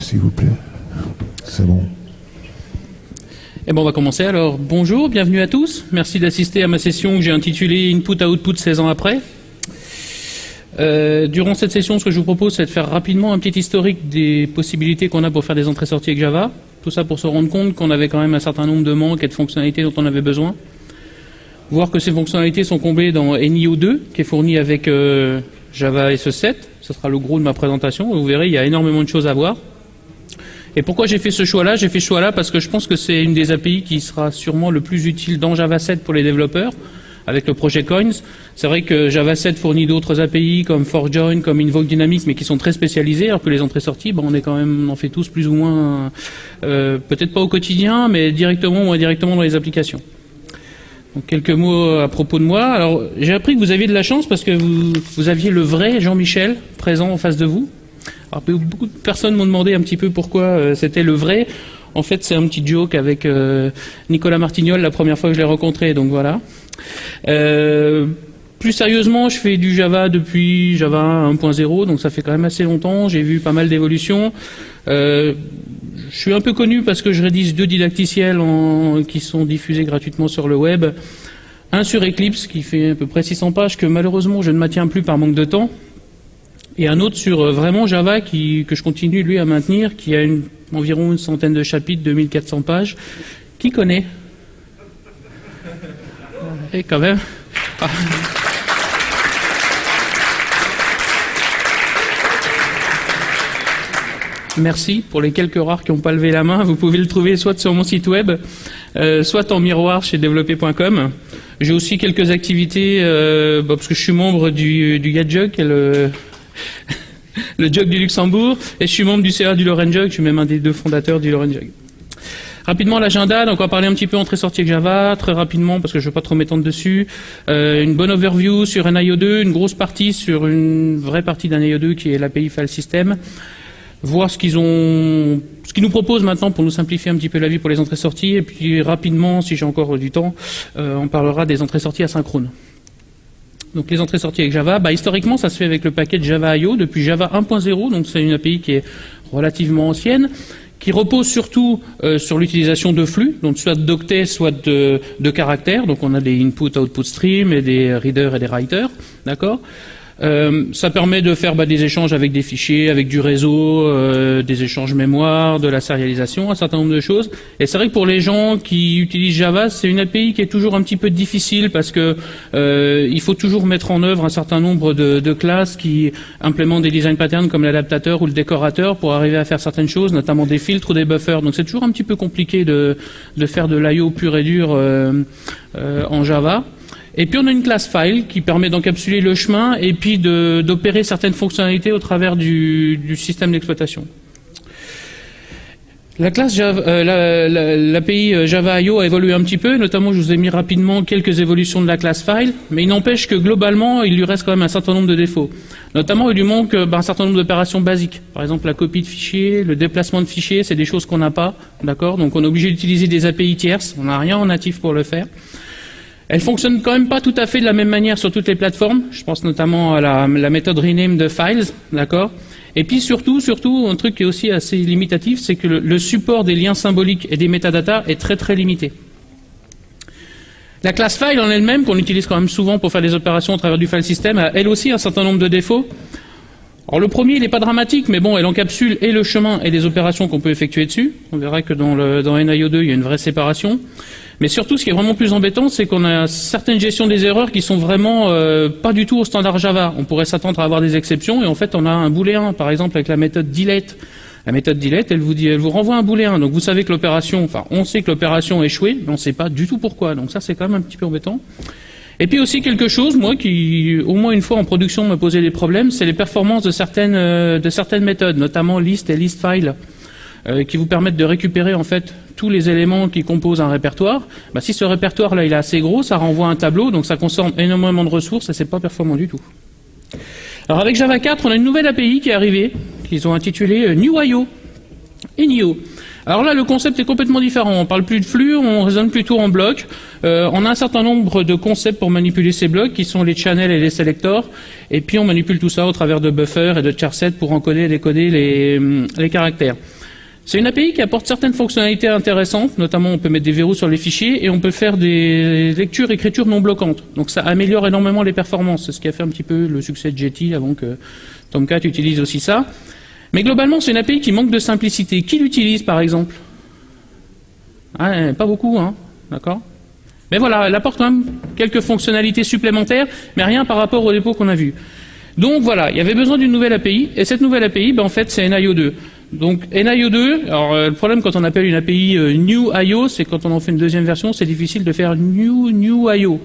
s'il vous plaît. C'est bon. Eh ben on va commencer alors. Bonjour, bienvenue à tous. Merci d'assister à ma session que j'ai intitulée Input-Output 16 ans après. Durant cette session, ce que je vous propose, c'est de faire rapidement un petit historique des possibilités qu'on a pour faire des entrées-sorties avec Java. Tout ça pour se rendre compte qu'on avait quand même un certain nombre de manques et de fonctionnalités dont on avait besoin. Voir que ces fonctionnalités sont comblées dans NIO2, qui est fourni avec Java SE7. Ce sera le gros de ma présentation. Vous verrez, il y a énormément de choses à voir. Et pourquoi j'ai fait ce choix-là? J'ai fait ce choix-là parce que je pense que c'est une des API qui sera sûrement le plus utile dans Java 7 pour les développeurs, avec le projet Coins. C'est vrai que Java 7 fournit d'autres API comme ForJoin, comme Invoke Dynamics, mais qui sont très spécialisées, alors que les entrées-sorties, on en fait tous plus ou moins, peut-être pas au quotidien, mais directement ou indirectement dans les applications. Donc, quelques mots à propos de moi. Alors, j'ai appris que vous aviez de la chance parce que vous aviez le vrai Jean-Michel présent en face de vous. Alors, beaucoup de personnes m'ont demandé un petit peu pourquoi c'était le vrai. En fait, c'est un petit joke avec Nicolas Martignol la première fois que je l'ai rencontré, donc voilà. Plus sérieusement, je fais du Java depuis Java 1.0, donc ça fait quand même assez longtemps. J'ai vu pas mal d'évolutions. Je suis un peu connu parce que je rédige 2 didacticiels qui sont diffusés gratuitement sur le web. Un sur Eclipse qui fait à peu près 600 pages que malheureusement je ne maintiens plus par manque de temps. Et un autre sur vraiment Java que je continue lui à maintenir, qui a environ une centaine de chapitres, 2400 pages. Qui connaît? Et quand même. Ah. Merci pour les quelques rares qui n'ont pas levé la main. Vous pouvez le trouver soit sur mon site web, soit en miroir chez développer.com. J'ai aussi quelques activités, parce que je suis membre du YaJug, qui est le Jug du Luxembourg, et je suis membre du CA du Lorraine Jug. Je suis même un des 2 fondateurs du Lorraine Jug. Rapidement, l'agenda, donc on va parler un petit peu entrée-sortie avec Java, très rapidement, parce que je ne veux pas trop m'étendre dessus. Une bonne overview sur NIO2, une grosse partie sur une vraie partie d'un NIO2 qui est l'API File System. Voir ce qu'ils nous proposent maintenant pour nous simplifier un petit peu la vie pour les entrées-sorties. Et puis rapidement, si j'ai encore du temps, on parlera des entrées-sorties asynchrones. Donc les entrées-sorties avec Java, historiquement ça se fait avec le package Java.io depuis Java 1.0, donc c'est une API qui est relativement ancienne, qui repose surtout sur l'utilisation de flux, donc soit d'octets, soit de caractères. Donc on a des input-output stream et des readers et des writers, d'accord. Ça permet de faire des échanges avec des fichiers, avec du réseau, des échanges mémoire, de la sérialisation, un certain nombre de choses. Et c'est vrai que pour les gens qui utilisent Java, c'est une API qui est toujours un petit peu difficile parce que il faut toujours mettre en œuvre un certain nombre de classes qui implémentent des design patterns comme l'adaptateur ou le décorateur pour arriver à faire certaines choses, notamment des filtres ou des buffers. Donc c'est toujours un petit peu compliqué de faire de l'IO pur et dur en Java. Et puis on a une classe file qui permet d'encapsuler le chemin et puis d'opérer certaines fonctionnalités au travers du système d'exploitation. La classe l'API Java.io a évolué un petit peu, notamment je vous ai mis rapidement quelques évolutions de la classe file, mais il n'empêche que globalement il lui reste quand même un certain nombre de défauts. Notamment il lui manque un certain nombre d'opérations basiques. Par exemple la copie de fichiers, le déplacement de fichiers, c'est des choses qu'on n'a pas, d'accord. Donc on est obligé d'utiliser des API tierces, on n'a rien en natif pour le faire. Elle fonctionne quand même pas tout à fait de la même manière sur toutes les plateformes. Je pense notamment à la méthode rename de files, d'accord. Et puis surtout, un truc qui est aussi assez limitatif, c'est que le support des liens symboliques et des métadatas est très très limité. La classe file en elle-même, qu'on utilise quand même souvent pour faire des opérations au travers du file system, a elle aussi un certain nombre de défauts. Alors le premier, il n'est pas dramatique, mais bon, elle encapsule et le chemin et les opérations qu'on peut effectuer dessus. On verra que dans NIO2, il y a une vraie séparation. Mais surtout, ce qui est vraiment plus embêtant, c'est qu'on a certaines gestions des erreurs qui sont vraiment pas du tout au standard Java. On pourrait s'attendre à avoir des exceptions, et en fait, on a un booléen, par exemple, avec la méthode delete. La méthode delete, elle vous renvoie un booléen. Donc vous savez que l'opération, on sait que l'opération a échoué, mais on ne sait pas du tout pourquoi. Donc ça, c'est quand même un petit peu embêtant. Et puis aussi quelque chose, moi, qui au moins une fois en production me posait des problèmes, c'est les performances de certaines méthodes, notamment list et list file, qui vous permettent de récupérer en fait tous les éléments qui composent un répertoire. Si ce répertoire là il est assez gros, ça renvoie un tableau, donc ça consomme énormément de ressources et c'est pas performant du tout. Alors avec Java 4, on a une nouvelle API qui est arrivée, qu'ils ont intitulée NewIO et NIO. Alors là, le concept est complètement différent. On parle plus de flux, on raisonne plutôt en blocs. On a un certain nombre de concepts pour manipuler ces blocs, qui sont les channels et les selectors. Et puis on manipule tout ça au travers de buffers et de charsets pour encoder et décoder les caractères. C'est une API qui apporte certaines fonctionnalités intéressantes, notamment on peut mettre des verrous sur les fichiers et on peut faire des lectures, écritures non bloquantes. Donc ça améliore énormément les performances. C'est ce qui a fait un petit peu le succès de Jetty avant que Tomcat utilise aussi ça. Mais globalement, c'est une API qui manque de simplicité. Qui l'utilise par exemple? Pas beaucoup, hein, d'accord? Mais voilà, elle apporte quand même quelques fonctionnalités supplémentaires, mais rien par rapport au dépôt qu'on a vu. Donc voilà, il y avait besoin d'une nouvelle API, et cette nouvelle API, en fait, c'est NIO2. Donc NIO2, alors le problème quand on appelle une API New IO, c'est quand on en fait une deuxième version, c'est difficile de faire New IO.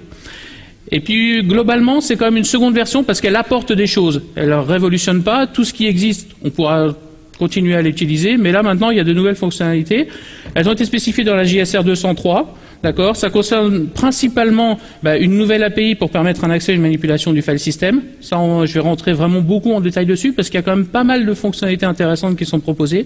Et puis globalement, c'est quand même une seconde version parce qu'elle apporte des choses. Elle ne révolutionne pas, tout ce qui existe, on pourra continuer à l'utiliser, mais là maintenant, il y a de nouvelles fonctionnalités. Elles ont été spécifiées dans la JSR 203. D'accord, ça concerne principalement une nouvelle API pour permettre un accès et une manipulation du file system. Ça, je vais rentrer vraiment beaucoup en détail dessus parce qu'il y a quand même pas mal de fonctionnalités intéressantes qui sont proposées.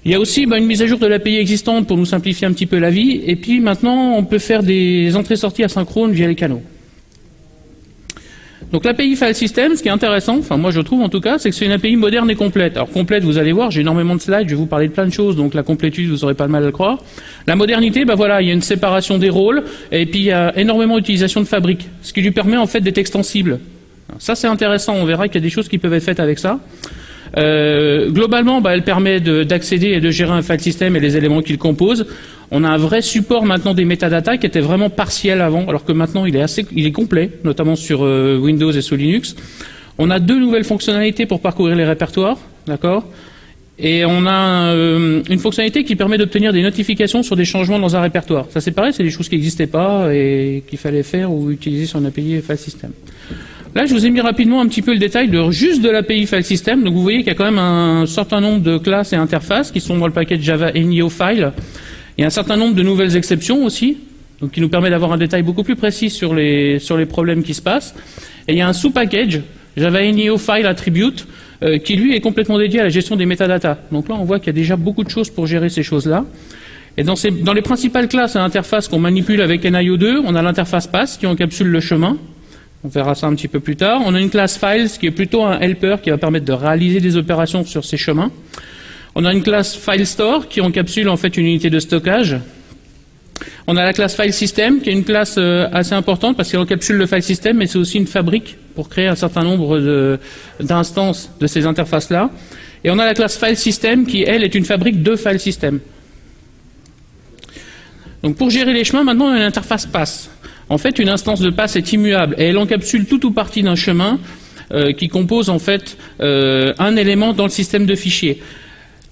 Il y a aussi une mise à jour de l'API existante pour nous simplifier un petit peu la vie. Et puis maintenant, on peut faire des entrées-sorties asynchrones via les canaux. Donc l'API File System, ce qui est intéressant, enfin moi je trouve en tout cas, c'est que c'est une API moderne et complète. Alors complète, vous allez voir, j'ai énormément de slides, je vais vous parler de plein de choses, donc la complétude, vous n'aurez pas le mal à le croire. La modernité, voilà, il y a une séparation des rôles, et puis il y a énormément d'utilisation de fabrique, ce qui lui permet en fait d'être extensible. Alors, ça c'est intéressant, on verra qu'il y a des choses qui peuvent être faites avec ça. Globalement, elle permet d'accéder et de gérer un file system et les éléments qu'il compose. On a un vrai support maintenant des métadatas qui était vraiment partiel avant, alors que maintenant il est complet, notamment sur Windows et sous Linux. On a deux nouvelles fonctionnalités pour parcourir les répertoires, d'accord? Et on a une fonctionnalité qui permet d'obtenir des notifications sur des changements dans un répertoire. Ça c'est pareil, c'est des choses qui n'existaient pas et qu'il fallait faire ou utiliser sur une API file system. Là, je vous ai mis rapidement un petit peu le détail juste de l'API File System. Donc, vous voyez qu'il y a quand même un certain nombre de classes et interfaces qui sont dans le package Java NIO File. Il y a un certain nombre de nouvelles exceptions aussi, donc qui nous permet d'avoir un détail beaucoup plus précis sur les problèmes qui se passent. Et il y a un sous-package Java NIO File Attribute qui, lui, est complètement dédié à la gestion des métadatas. Donc là, on voit qu'il y a déjà beaucoup de choses pour gérer ces choses-là. Et dans les principales classes et interfaces qu'on manipule avec NIO2, on a l'interface Pass qui encapsule le chemin. On verra ça un petit peu plus tard. On a une classe Files qui est plutôt un helper qui va permettre de réaliser des opérations sur ces chemins. On a une classe FileStore qui encapsule en fait une unité de stockage. On a la classe File System qui est une classe assez importante parce qu'elle encapsule le file system, mais c'est aussi une fabrique pour créer un certain nombre d'instances de ces interfaces-là. Et on a la classe File System qui, elle, est une fabrique de file system. Donc pour gérer les chemins, maintenant on a une interface Pass. En fait, une instance de pass est immuable et elle encapsule tout ou partie d'un chemin qui compose en fait un élément dans le système de fichiers.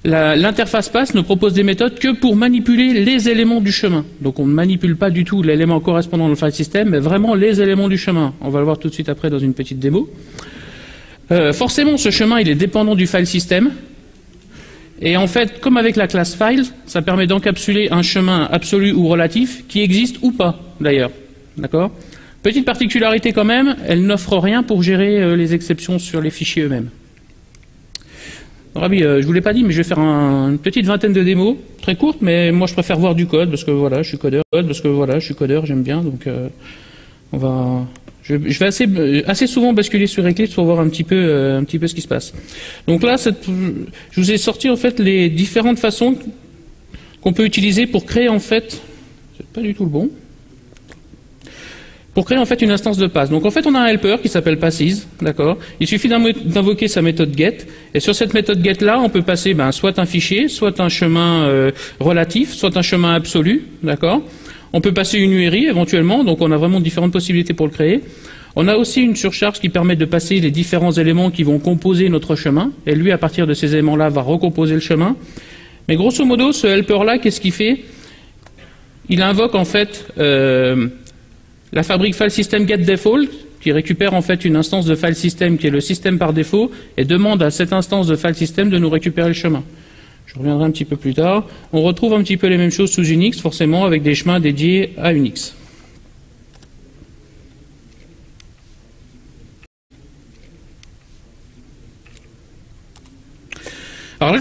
L'interface pass ne propose des méthodes que pour manipuler les éléments du chemin. Donc on ne manipule pas du tout l'élément correspondant dans le file system, mais vraiment les éléments du chemin. On va le voir tout de suite après dans une petite démo. Forcément, ce chemin il est dépendant du file system. Et en fait, comme avec la classe Files, ça permet d'encapsuler un chemin absolu ou relatif qui existe ou pas, d'ailleurs. D'accord ? Petite particularité quand même, elle n'offre rien pour gérer les exceptions sur les fichiers eux-mêmes. Rabi, je vous l'ai pas dit, mais je vais faire une petite vingtaine de démos, très courtes, mais moi je préfère voir du code, parce que voilà, je suis codeur, j'aime bien, donc je vais assez souvent basculer sur Eclipse pour voir un petit peu ce qui se passe. Donc là, je vous ai sorti en fait les différentes façons qu'on peut utiliser pour créer en fait, c'est pas du tout le bon, pour créer en fait une instance de pass. Donc en fait on a un helper qui s'appelle passes, d'accord. Il suffit d'invoquer sa méthode get, et sur cette méthode get là, on peut passer soit un fichier, soit un chemin relatif, soit un chemin absolu, d'accord. On peut passer une URI éventuellement, donc on a vraiment différentes possibilités pour le créer. On a aussi une surcharge qui permet de passer les différents éléments qui vont composer notre chemin, et lui à partir de ces éléments-là va recomposer le chemin. Mais grosso modo, ce helper-là, qu'est-ce qu'il fait? Il invoque en fait la fabrique file system get default, qui récupère en fait une instance de file system qui est le système par défaut, et demande à cette instance de file system de nous récupérer le chemin. Je reviendrai un petit peu plus tard. On retrouve un petit peu les mêmes choses sous Unix, forcément, avec des chemins dédiés à Unix. Alors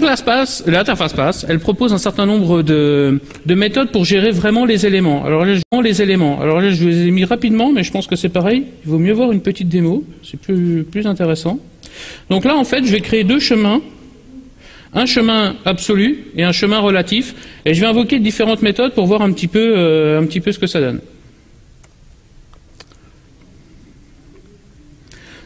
l'interface PASS, elle propose un certain nombre de méthodes pour gérer vraiment les éléments. Alors là, je vous les ai mis rapidement, mais je pense que c'est pareil. Il vaut mieux voir une petite démo, c'est plus intéressant. Donc là, en fait, je vais créer deux chemins. Un chemin absolu et un chemin relatif. Et je vais invoquer différentes méthodes pour voir un petit peu ce que ça donne.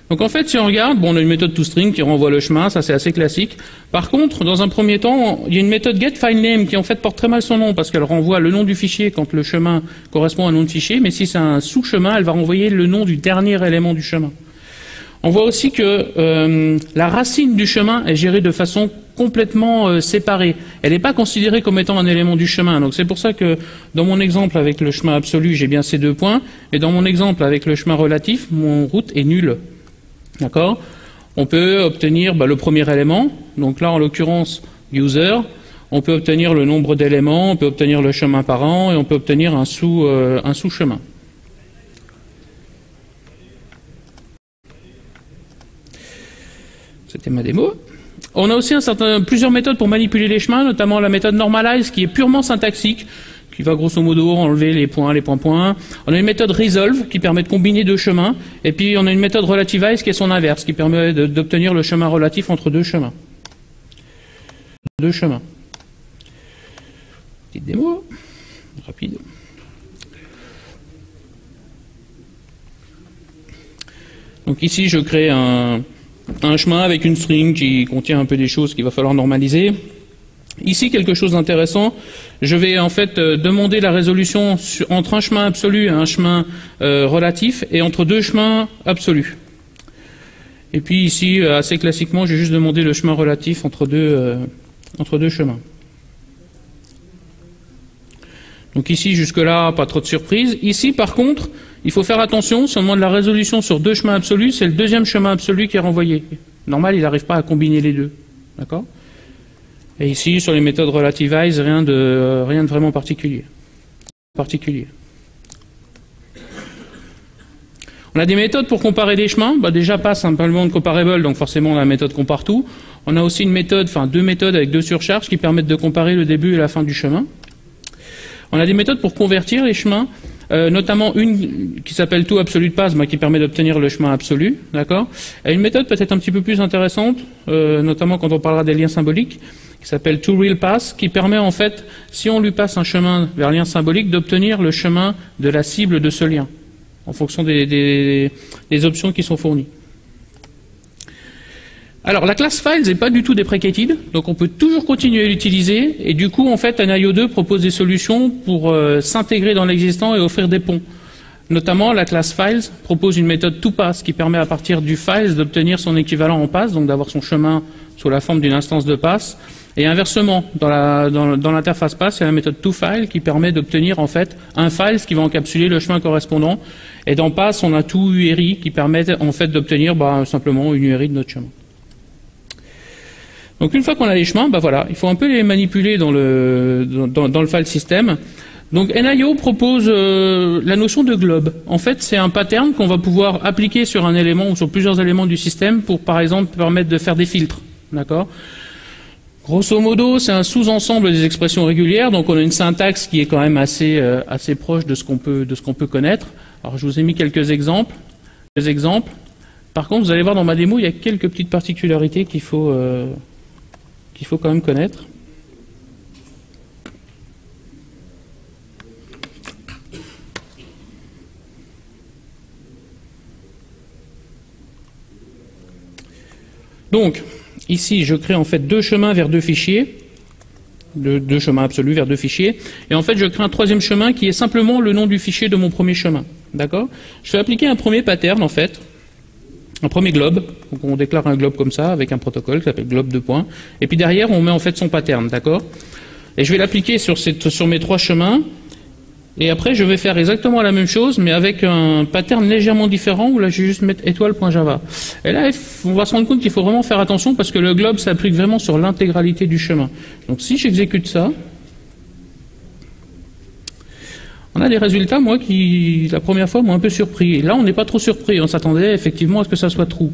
Donc en fait, si on regarde, bon, on a une méthode toString qui renvoie le chemin, ça c'est assez classique. Par contre, dans un premier temps, il y a une méthode getFileName qui en fait porte très mal son nom parce qu'elle renvoie le nom du fichier quand le chemin correspond à un nom de fichier, mais si c'est un sous-chemin, elle va renvoyer le nom du dernier élément du chemin. On voit aussi que la racine du chemin est gérée de façon complètement séparée. Elle n'est pas considérée comme étant un élément du chemin. Donc c'est pour ça que dans mon exemple avec le chemin absolu, j'ai bien ces deux points, et dans mon exemple avec le chemin relatif, mon route est nulle. D'accord? On peut obtenir le premier élément, donc là en l'occurrence user, on peut obtenir le nombre d'éléments, on peut obtenir le chemin parent et on peut obtenir un sous-chemin. C'était ma démo. On a aussi plusieurs méthodes pour manipuler les chemins, notamment la méthode normalize qui est purement syntaxique, qui va grosso modo enlever les points. On a une méthode resolve qui permet de combiner deux chemins, et puis on a une méthode relativize qui est son inverse, qui permet d'obtenir le chemin relatif entre deux chemins. Petite démo, rapide. Donc ici je crée un chemin avec une string qui contient un peu des choses qu'il va falloir normaliser. Ici, quelque chose d'intéressant, je vais en fait demander la résolution entre un chemin absolu et un chemin relatif, et entre deux chemins absolus. Et puis ici, assez classiquement, j'ai juste demandé le chemin relatif entre deux chemins. Donc ici, jusque-là, pas trop de surprises. Ici, par contre, il faut faire attention, si on demande la résolution sur deux chemins absolus, c'est le deuxième chemin absolu qui est renvoyé. Normal, il n'arrive pas à combiner les deux. D'accord ? Et ici, sur les méthodes relativize, rien de vraiment particulier. On a des méthodes pour comparer des chemins. Déjà, pas simplement de comparable, donc forcément, on a la méthode compare-tout. On a aussi deux méthodes avec deux surcharges qui permettent de comparer le début et la fin du chemin. On a des méthodes pour convertir les chemins, notamment une qui s'appelle toAbsolute_pass, qui permet d'obtenir le chemin absolu, d'accord. Et une méthode peut-être un petit peu plus intéressante, notamment quand on parlera des liens symboliques, qui s'appelle toRealPass, qui permet en fait, si on lui passe un chemin vers lien symbolique, d'obtenir le chemin de la cible de ce lien, en fonction des options qui sont fournies. Alors, la classe files n'est pas du tout deprecated, donc on peut toujours continuer à l'utiliser, et du coup, en fait, NIO2 propose des solutions pour s'intégrer dans l'existant et offrir des ponts. Notamment, la classe files propose une méthode toPass qui permet à partir du files d'obtenir son équivalent en pass, donc d'avoir son chemin sous la forme d'une instance de pass. Et inversement, dans l'interface pass, il y a la méthode toFile qui permet d'obtenir en fait un files qui va encapsuler le chemin correspondant. Et dans pass, on a toURI qui permet en fait d'obtenir simplement une URI de notre chemin. Donc une fois qu'on a les chemins, voilà, il faut un peu les manipuler dans le file system. Donc NIO propose la notion de globe. En fait, c'est un pattern qu'on va pouvoir appliquer sur un élément ou sur plusieurs éléments du système pour, par exemple, permettre de faire des filtres. D'accord ? Grosso modo, c'est un sous-ensemble des expressions régulières, donc on a une syntaxe qui est quand même assez proche de ce qu'on peut connaître. Alors je vous ai mis quelques exemples. Par contre, vous allez voir dans ma démo, il y a quelques petites particularités qu'il faut quand même connaître. Donc, ici, je crée en fait deux chemins vers deux fichiers, deux chemins absolus vers deux fichiers, et en fait, je crée un troisième chemin qui est simplement le nom du fichier de mon premier chemin. D'accord ? Je vais appliquer un premier pattern, en fait, un premier globe. Donc, on déclare un globe comme ça, avec un protocole qui s'appelle globe 2 points, et puis derrière, on met en fait son pattern, d'accord ? Et je vais l'appliquer sur mes trois chemins, et après, je vais faire exactement la même chose, mais avec un pattern légèrement différent, où là, je vais juste mettre étoile.java. Et là, on va se rendre compte qu'il faut vraiment faire attention, parce que le globe s'applique vraiment sur l'intégralité du chemin. Donc, si j'exécute ça, on a des résultats, la première fois, m'ont un peu surpris. Et là, on n'est pas trop surpris. On s'attendait effectivement à ce que ça soit true.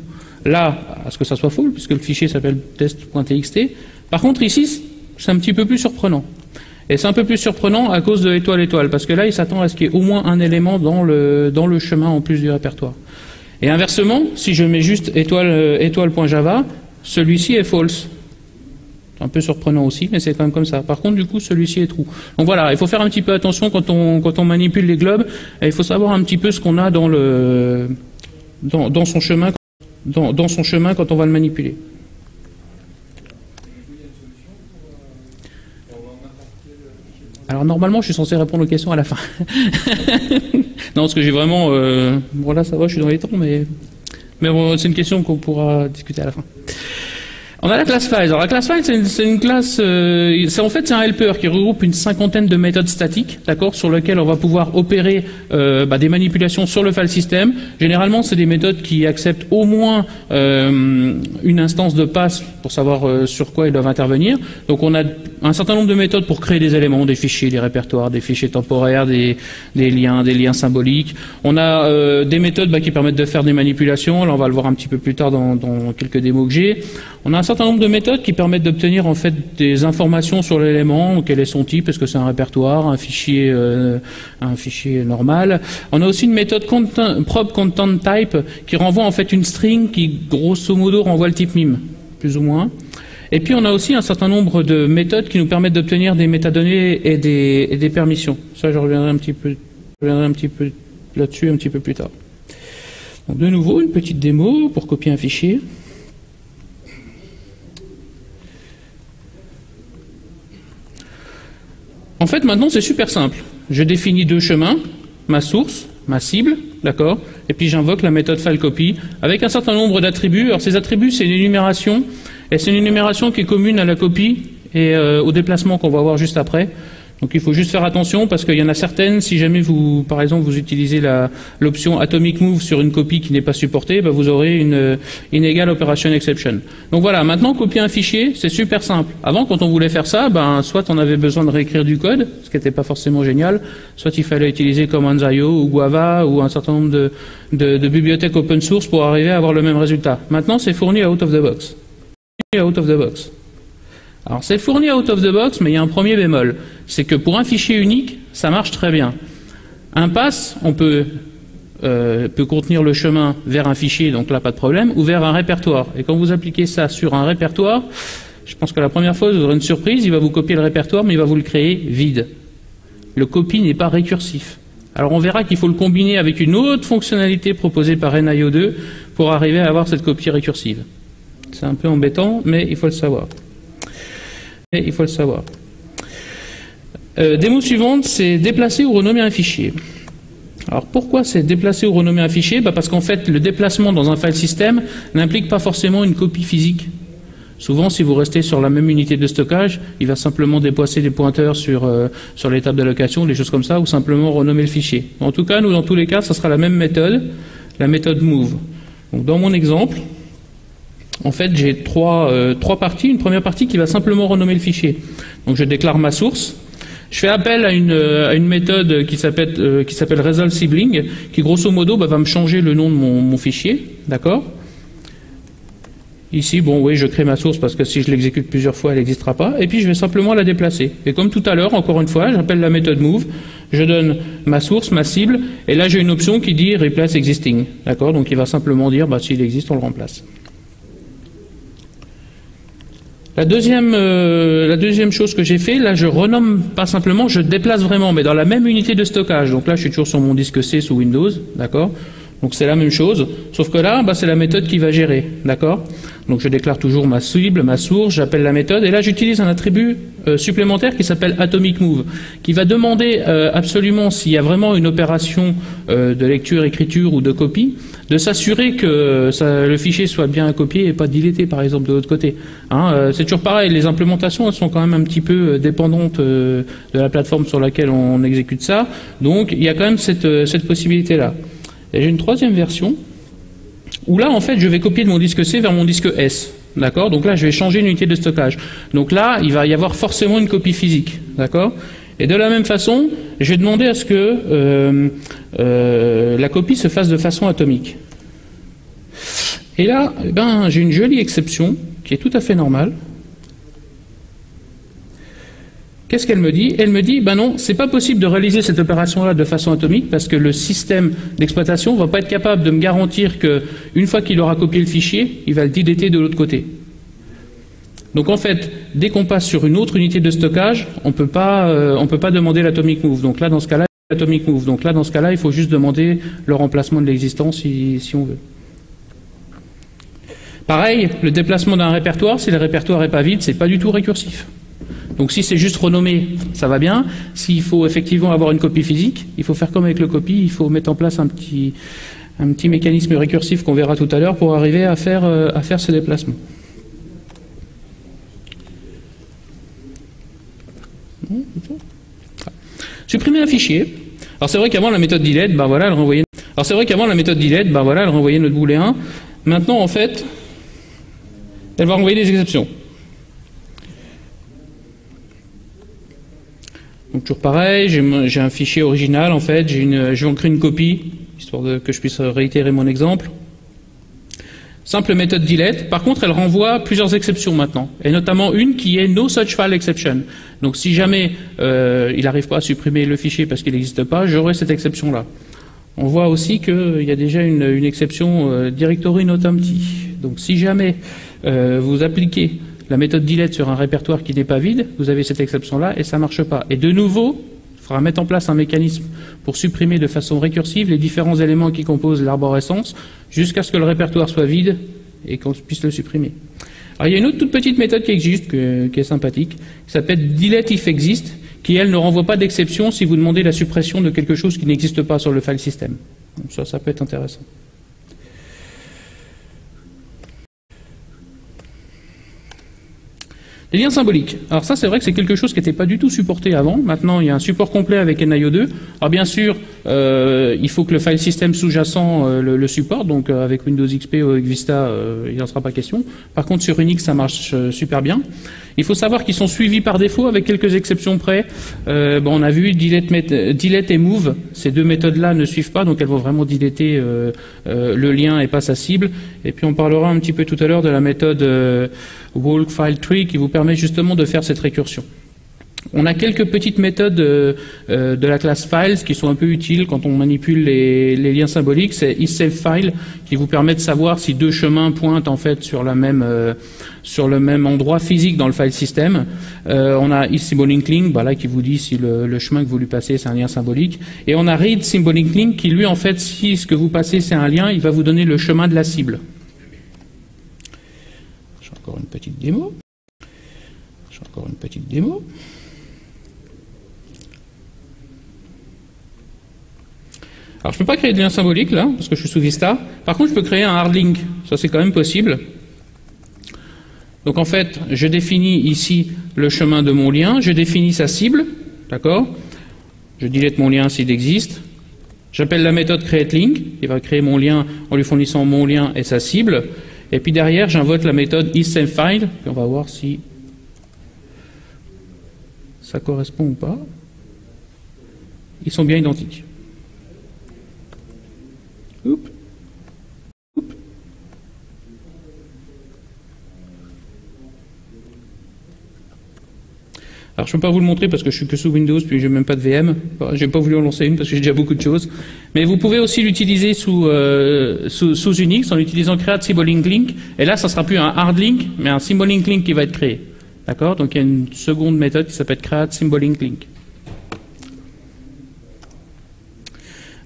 là, à ce que ça soit full, puisque le fichier s'appelle test.txt. Par contre, ici, c'est un petit peu plus surprenant. Et c'est un peu plus surprenant à cause de étoile étoile, parce que là, il s'attend à ce qu'il y ait au moins un élément dans le chemin en plus du répertoire. Et inversement, si je mets juste étoile.java, celui-ci est false. C'est un peu surprenant aussi, mais c'est quand même comme ça. Par contre, du coup, celui-ci est true. Donc voilà, il faut faire un petit peu attention quand on manipule les globes, et il faut savoir un petit peu ce qu'on a dans son chemin quand on va le manipuler. Alors normalement, je suis censé répondre aux questions à la fin. Non, parce que j'ai vraiment... bon là, ça va, je suis dans les temps, mais bon, c'est une question qu'on pourra discuter à la fin. On a la class file. Alors la class file, c'est une classe... en fait, c'est un helper qui regroupe une cinquantaine de méthodes statiques, d'accord, sur lesquelles on va pouvoir opérer des manipulations sur le file system. Généralement, c'est des méthodes qui acceptent au moins une instance de passe pour savoir sur quoi ils doivent intervenir. Donc on a un certain nombre de méthodes pour créer des éléments, des fichiers, des répertoires, des fichiers temporaires, des liens symboliques. On a des méthodes qui permettent de faire des manipulations. Là, on va le voir un petit peu plus tard dans quelques démos que j'ai. On a un certain nombre de méthodes qui permettent d'obtenir en fait des informations sur l'élément, quel est son type, est-ce que c'est un répertoire, un fichier normal. On a aussi une méthode prop content type qui renvoie en fait une string qui grosso modo renvoie le type mime, plus ou moins. Et puis on a aussi un certain nombre de méthodes qui nous permettent d'obtenir des métadonnées et des permissions. Ça, je reviendrai un petit peu là-dessus un petit peu plus tard. Donc, de nouveau, une petite démo pour copier un fichier. En fait, maintenant, c'est super simple. Je définis deux chemins, ma source, ma cible, d'accord, et puis j'invoque la méthode fileCopy avec un certain nombre d'attributs. Alors, ces attributs, c'est une énumération, et c'est une énumération qui est commune à la copie et au déplacement qu'on va voir juste après. Donc, il faut juste faire attention parce qu'il y en a certaines, si jamais vous, par exemple, vous utilisez l'option Atomic Move sur une copie qui n'est pas supportée, vous aurez une Inégale Operation Exception. Donc voilà, maintenant, copier un fichier, c'est super simple. Avant, quand on voulait faire ça, soit on avait besoin de réécrire du code, ce qui n'était pas forcément génial, soit il fallait utiliser Commands.io ou Guava ou un certain nombre de bibliothèques open source pour arriver à avoir le même résultat. Maintenant, c'est fourni out of the box. Alors c'est fourni out of the box, mais il y a un premier bémol. C'est que pour un fichier unique, ça marche très bien. Un pass, on peut contenir le chemin vers un fichier, donc là pas de problème, ou vers un répertoire. Et quand vous appliquez ça sur un répertoire, je pense que la première fois vous aurez une surprise, il va vous copier le répertoire, mais il va vous le créer vide. Le copy n'est pas récursif. Alors on verra qu'il faut le combiner avec une autre fonctionnalité proposée par NIO2 pour arriver à avoir cette copie récursive. C'est un peu embêtant, mais il faut le savoir. Démo suivante, c'est déplacer ou renommer un fichier. Alors pourquoi c'est déplacer ou renommer un fichier? Parce qu'en fait, le déplacement dans un file system n'implique pas forcément une copie physique. Souvent, si vous restez sur la même unité de stockage, il va simplement déplacer des pointeurs sur les tables d'allocation, des choses comme ça, ou simplement renommer le fichier. En tout cas, nous, dans tous les cas, ça sera la même méthode, la méthode move. Donc, dans mon exemple, en fait, j'ai trois parties. Une première partie qui va simplement renommer le fichier. Donc, je déclare ma source. Je fais appel à une méthode qui s'appelle Result Sibling, qui grosso modo va me changer le nom de mon fichier. D'accord? Ici, je crée ma source parce que si je l'exécute plusieurs fois, elle n'existera pas. Et puis, je vais simplement la déplacer. Et comme tout à l'heure, encore une fois, j'appelle la méthode move. Je donne ma source, ma cible. Et là, j'ai une option qui dit replace existing. D'accord? Donc, il va simplement dire, s'il existe, on le remplace. La deuxième chose que j'ai fait, là je renomme pas simplement, je déplace vraiment, mais dans la même unité de stockage. Donc là je suis toujours sur mon disque C sous Windows, d'accord? Donc c'est la même chose, sauf que là c'est la méthode qui va gérer, d'accord? Donc je déclare toujours ma cible, ma source, j'appelle la méthode, et là j'utilise un attribut supplémentaire qui s'appelle Atomic Move, qui va demander absolument s'il y a vraiment une opération de lecture, écriture ou de copie, de s'assurer que le fichier soit bien copié et pas dilété par exemple de l'autre côté. C'est toujours pareil, les implémentations elles sont quand même un petit peu dépendantes de la plateforme sur laquelle on exécute ça, donc il y a quand même cette possibilité-là. Et j'ai une troisième version, où là, en fait, je vais copier de mon disque C vers mon disque S. D'accord? Donc là, je vais changer une unité de stockage. Donc là, il va y avoir forcément une copie physique. D'accord? Et de la même façon, je vais demander à ce que la copie se fasse de façon atomique. Et là, eh ben, j'ai une jolie exception qui est tout à fait normale. Qu'est-ce qu'elle me dit? Elle me dit, ben non, c'est pas possible de réaliser cette opération-là de façon atomique parce que le système d'exploitation ne va pas être capable de me garantir qu'une fois qu'il aura copié le fichier, il va le deleter de l'autre côté. Donc en fait, dès qu'on passe sur une autre unité de stockage, on peut pas demander l'atomic move. Donc là, dans ce cas-là, il faut juste demander le remplacement de l'existant si on veut. Pareil, le déplacement d'un répertoire, si le répertoire n'est pas vide, c'est pas du tout récursif. Donc si c'est juste renommé, ça va bien. S'il faut effectivement avoir une copie physique, il faut faire comme avec le copie, il faut mettre en place un petit mécanisme récursif qu'on verra tout à l'heure pour arriver à faire ce déplacement. Supprimer un fichier. Alors c'est vrai qu'avant la méthode delete, ben voilà, elle renvoyait. Notre booléen. Maintenant en fait, elle va renvoyer des exceptions. Donc toujours pareil, j'ai un fichier original en fait, je vais en créer une copie, histoire que je puisse réitérer mon exemple. Simple méthode delete. Par contre, elle renvoie plusieurs exceptions maintenant, et notamment une qui est no such file exception. Donc si jamais il n'arrive pas à supprimer le fichier parce qu'il n'existe pas, j'aurai cette exception-là. On voit aussi qu'il y a déjà une exception directory not empty. Donc si jamais vous appliquez la méthode delete sur un répertoire qui n'est pas vide, vous avez cette exception-là et ça ne marche pas. Et de nouveau, il faudra mettre en place un mécanisme pour supprimer de façon récursive les différents éléments qui composent l'arborescence jusqu'à ce que le répertoire soit vide et qu'on puisse le supprimer. Alors il y a une autre toute petite méthode qui existe, qui est sympathique, qui s'appelle delete if exist, qui elle ne renvoie pas d'exception si vous demandez la suppression de quelque chose qui n'existe pas sur le file system. Donc ça peut être intéressant. Les liens symboliques. Alors ça, c'est vrai que c'est quelque chose qui n'était pas du tout supporté avant. Maintenant, il y a un support complet avec NIO2. Alors bien sûr, il faut que le file system sous-jacent le supporte. Donc avec Windows XP ou avec Vista, il n'en sera pas question. Par contre, sur Unix, ça marche super bien. Il faut savoir qu'ils sont suivis par défaut avec quelques exceptions près. On a vu delete et move. Ces deux méthodes-là ne suivent pas, donc elles vont vraiment deleter le lien et pas sa cible. Et puis on parlera un petit peu tout à l'heure de la méthode walk file tree qui vous permet justement de faire cette récursion. On a quelques petites méthodes de la classe files qui sont un peu utiles quand on manipule les liens symboliques. C'est isSaveFile qui vous permet de savoir si deux chemins pointent en fait sur le même endroit physique dans le file system. On a isSymbolicLink, là qui vous dit si le chemin que vous lui passez c'est un lien symbolique. Et on a readSymbolicLink qui lui en fait si ce que vous passez c'est un lien, il va vous donner le chemin de la cible. J'ai encore une petite démo. Alors je ne peux pas créer de lien symbolique là, parce que je suis sous Vista. Par contre, je peux créer un hard link. Ça, c'est quand même possible. Donc en fait, je définis ici le chemin de mon lien, je définis sa cible, d'accord? Je delete mon lien s'il existe. J'appelle la méthode createLink, qui va créer mon lien en lui fournissant mon lien et sa cible. Et puis derrière, j'invoque la méthode isSaveFile, et on va voir si ça correspond ou pas. Ils sont bien identiques. Oups. Alors je ne peux pas vous le montrer parce que je suis que sous Windows, puis je n'ai même pas de VM. Je n'ai pas voulu en lancer une parce que j'ai déjà beaucoup de choses. Mais vous pouvez aussi l'utiliser sous Unix en utilisant createSymbolicLink. Et là, ça ne sera plus un hard link, mais un SymbolicLink qui va être créé. D'accord? Donc il y a une seconde méthode qui s'appelle createSymbolicLink.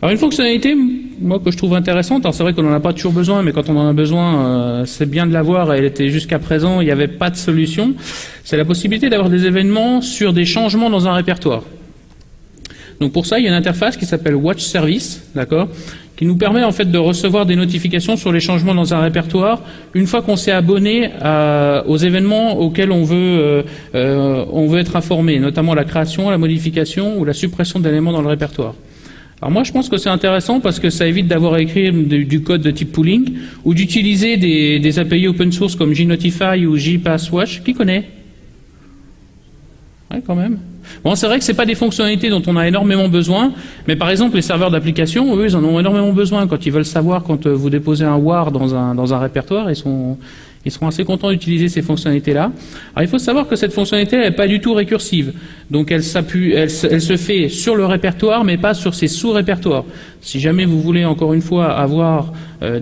Alors une fonctionnalité, moi, que je trouve intéressante, alors c'est vrai qu'on n'en a pas toujours besoin, mais quand on en a besoin, c'est bien de l'avoir, et elle était jusqu'à présent, il n'y avait pas de solution, c'est la possibilité d'avoir des événements sur des changements dans un répertoire. Donc pour ça, il y a une interface qui s'appelle Watch Service, d'accord, qui nous permet en fait de recevoir des notifications sur les changements dans un répertoire une fois qu'on s'est abonné aux événements auxquels on veut être informé, notamment la création, la modification ou la suppression d'éléments dans le répertoire. Alors moi je pense que c'est intéressant parce que ça évite d'avoir à écrire du code de type pooling ou d'utiliser des API open source comme JNotify ou JPassWatch. Qui connaît? Ouais, quand même. Bon, c'est vrai que c'est pas des fonctionnalités dont on a énormément besoin, mais par exemple, les serveurs d'application, eux, ils en ont énormément besoin. Quand ils veulent savoir, quand vous déposez un WAR dans un répertoire, ils seront assez contents d'utiliser ces fonctionnalités-là. Alors, il faut savoir que cette fonctionnalité n'est pas du tout récursive. Donc, elle se fait sur le répertoire, mais pas sur ses sous-répertoires. Si jamais vous voulez, encore une fois, avoir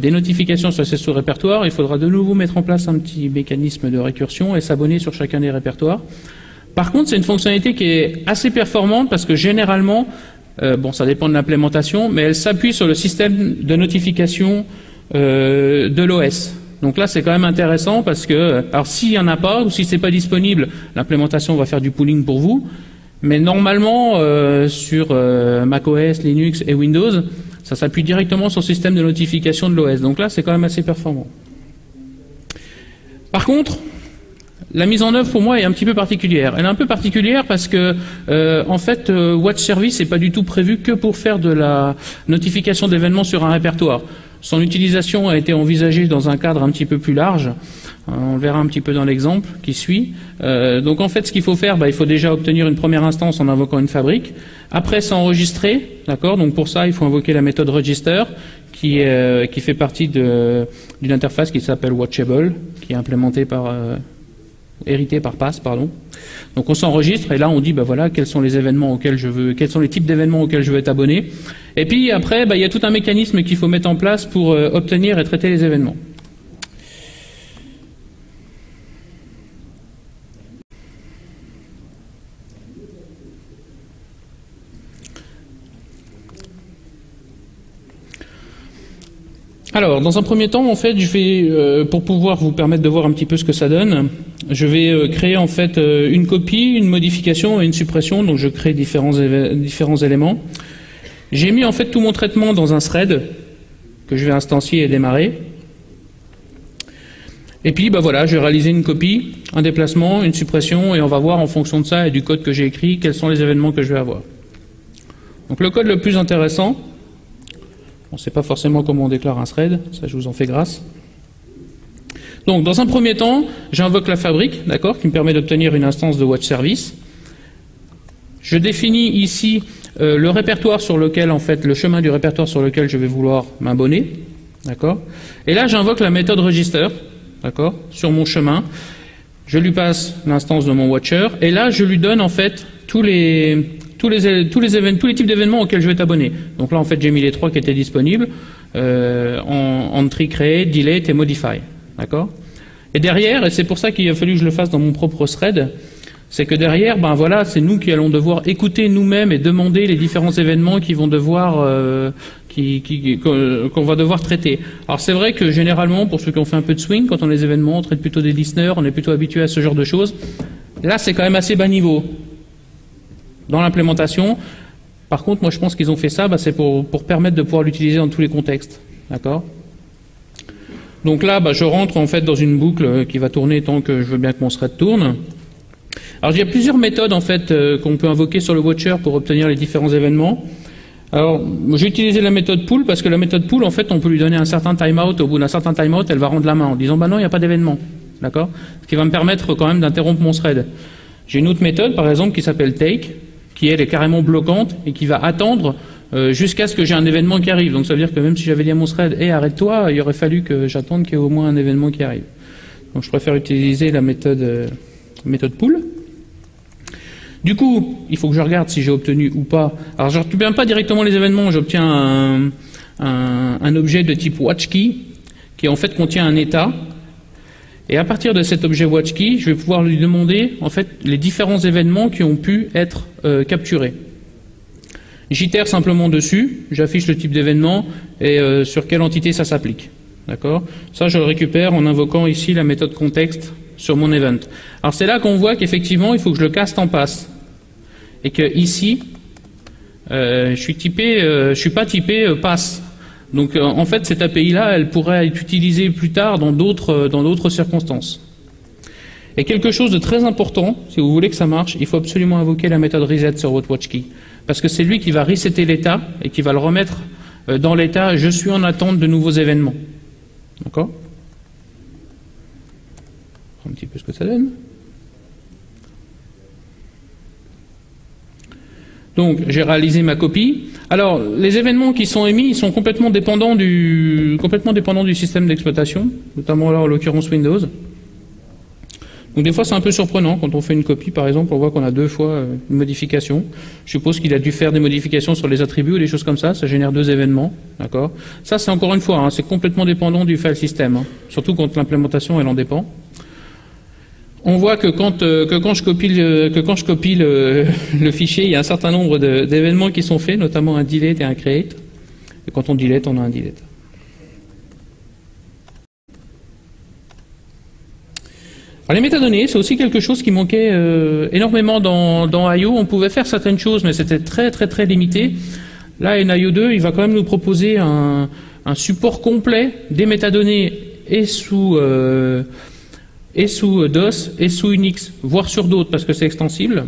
des notifications sur ces sous-répertoires, il faudra de nouveau mettre en place un petit mécanisme de récursion et s'abonner sur chacun des répertoires. Par contre, c'est une fonctionnalité qui est assez performante parce que généralement, bon, ça dépend de l'implémentation, mais elle s'appuie sur le système de notification de l'OS. Donc là, c'est quand même intéressant parce que, alors s'il n'y en a pas ou si c'est pas disponible, l'implémentation va faire du pooling pour vous. Mais normalement, sur macOS, Linux et Windows, ça s'appuie directement sur le système de notification de l'OS. Donc là, c'est quand même assez performant. Par contre, la mise en œuvre pour moi est un petit peu particulière. Elle est un peu particulière parce que en fait, Watch Service n'est pas du tout prévu que pour faire de la notification d'événements sur un répertoire. Son utilisation a été envisagée dans un cadre un petit peu plus large. On le verra un petit peu dans l'exemple qui suit. Donc en fait, ce qu'il faut faire, il faut déjà obtenir une première instance en invoquant une fabrique. Après, s'enregistrer, d'accord. Donc pour ça, il faut invoquer la méthode register qui fait partie d'une interface qui s'appelle Watchable, qui est implémentée par hérité par PASS, pardon. Donc on s'enregistre et là on dit voilà quels sont les événements auxquels quels sont les types d'événements auxquels je veux être abonné. Et puis après il y a tout un mécanisme qu'il faut mettre en place pour obtenir et traiter les événements. Alors, dans un premier temps, en fait, je vais, pour pouvoir vous permettre de voir un petit peu ce que ça donne, je vais créer en fait une copie, une modification et une suppression. Donc, je crée différents éléments. J'ai mis en fait tout mon traitement dans un thread que je vais instancier et démarrer. Et puis, voilà, je vais réaliser une copie, un déplacement, une suppression, et on va voir en fonction de ça et du code que j'ai écrit quels sont les événements que je vais avoir. Donc, le code le plus intéressant. On ne sait pas forcément comment on déclare un thread, ça je vous en fais grâce. Donc dans un premier temps, j'invoque la fabrique, d'accord, qui me permet d'obtenir une instance de Watch Service. Je définis ici le répertoire sur lequel, en fait, le chemin du répertoire sur lequel je vais vouloir m'abonner, d'accord. Et là j'invoque la méthode register, d'accord, sur mon chemin. Je lui passe l'instance de mon Watcher, et là je lui donne en fait tous les types d'événements auxquels je vais t'abonner. Donc là, en fait, j'ai mis les trois qui étaient disponibles en entry, create, delete et modify. D'accord? Et derrière, et c'est pour ça qu'il a fallu que je le fasse dans mon propre thread, c'est que derrière, voilà, c'est nous qui allons devoir écouter nous-mêmes et demander les différents événements qui vont devoir, qu'on va devoir traiter. Alors c'est vrai que généralement, pour ceux qui ont fait un peu de swing, quand on a les événements, on traite plutôt des listeners, on est plutôt habitué à ce genre de choses. Là, c'est quand même assez bas niveau. Dans l'implémentation, par contre, moi je pense qu'ils ont fait ça, c'est pour permettre de pouvoir l'utiliser dans tous les contextes. D'accord? Donc là, je rentre en fait dans une boucle qui va tourner tant que je veux bien que mon thread tourne. Alors il y a plusieurs méthodes en fait qu'on peut invoquer sur le Watcher pour obtenir les différents événements. Alors j'ai utilisé la méthode pull parce que la méthode pull, en fait, on peut lui donner un certain timeout. Au bout d'un certain timeout, elle va rendre la main en disant non, il n'y a pas d'événement. D'accord? Ce qui va me permettre quand même d'interrompre mon thread. J'ai une autre méthode, par exemple, qui s'appelle take, qui elle est carrément bloquante et qui va attendre jusqu'à ce que j'ai un événement qui arrive. Donc ça veut dire que même si j'avais dit à mon thread arrête-toi, il aurait fallu que j'attende qu'il y ait au moins un événement qui arrive. Donc je préfère utiliser la méthode pull. Du coup, il faut que je regarde si j'ai obtenu ou pas. Alors je n'obtiens pas directement les événements, j'obtiens un objet de type watchKey qui en fait contient un état. Et à partir de cet objet watchKey, je vais pouvoir lui demander en fait les différents événements qui ont pu être capturés. J'itère simplement dessus, j'affiche le type d'événement et sur quelle entité ça s'applique. D'accord? Ça, je le récupère en invoquant ici la méthode contexte sur mon event. Alors c'est là qu'on voit qu'effectivement, il faut que je le caste en pass. Et que ici, je suis pas typé pass. Donc en fait, cette API-là, elle pourrait être utilisée plus tard dans d'autres circonstances. Et quelque chose de très important, si vous voulez que ça marche, il faut absolument invoquer la méthode reset sur votre watchKey. Parce que c'est lui qui va resetter l'état et qui va le remettre dans l'état « je suis en attente de nouveaux événements ». D'accord? Un petit peu ce que ça donne. Donc j'ai réalisé ma copie. Alors les événements qui sont émis, ils sont complètement dépendants du système d'exploitation, notamment là en l'occurrence Windows. Donc des fois c'est un peu surprenant quand on fait une copie par exemple, on voit qu'on a 2 fois une modification. Je suppose qu'il a dû faire des modifications sur les attributs ou des choses comme ça génère 2 événements, d'accord. Ça c'est encore une fois, hein, c'est complètement dépendant du file system, hein, surtout quand l'implémentation elle en dépend. On voit que quand je copie le fichier, il y a un certain nombre d'événements qui sont faits, notamment un delete et un create. Et quand on delete, on a un delete. Alors les métadonnées, c'est aussi quelque chose qui manquait énormément dans IO. On pouvait faire certaines choses, mais c'était très limité. Là, NIO 2, il va quand même nous proposer un support complet des métadonnées et sous DOS et sous Unix, voire sur d'autres, parce que c'est extensible.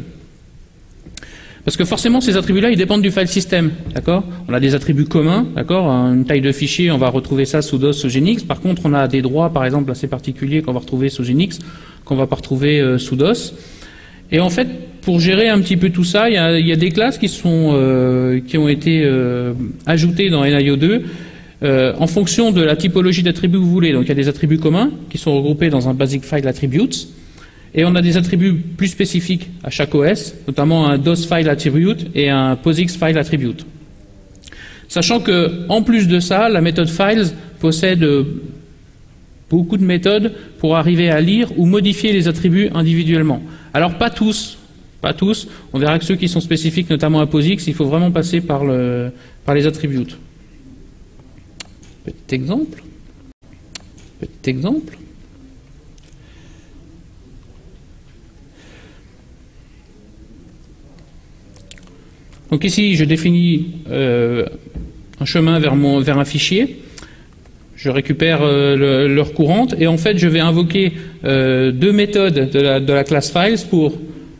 Parce que forcément, ces attributs-là, ils dépendent du file system, d'accord. On a des attributs communs, d'accord. Une taille de fichier, on va retrouver ça sous DOS, sous Unix. Par contre, on a des droits, par exemple, assez particuliers qu'on va retrouver sous Unix, qu'on va pas retrouver sous DOS. Et en fait, pour gérer un petit peu tout ça, il y a des classes qui ont été ajoutées dans NIO 2 en fonction de la typologie d'attributs que vous voulez. Donc, il y a des attributs communs qui sont regroupés dans un basic file attributes. Et on a des attributs plus spécifiques à chaque OS, notamment un DOS file attribute et un POSIX file attribute. Sachant que, en plus de ça, la méthode files possède beaucoup de méthodes pour arriver à lire ou modifier les attributs individuellement. Alors pas tous. On verra que ceux qui sont spécifiques, notamment à POSIX, il faut vraiment passer par les attributes. Petit exemple. Donc ici, je définis un chemin vers un fichier. Je récupère l'heure courante et en fait, je vais invoquer 2 méthodes de la classe files pour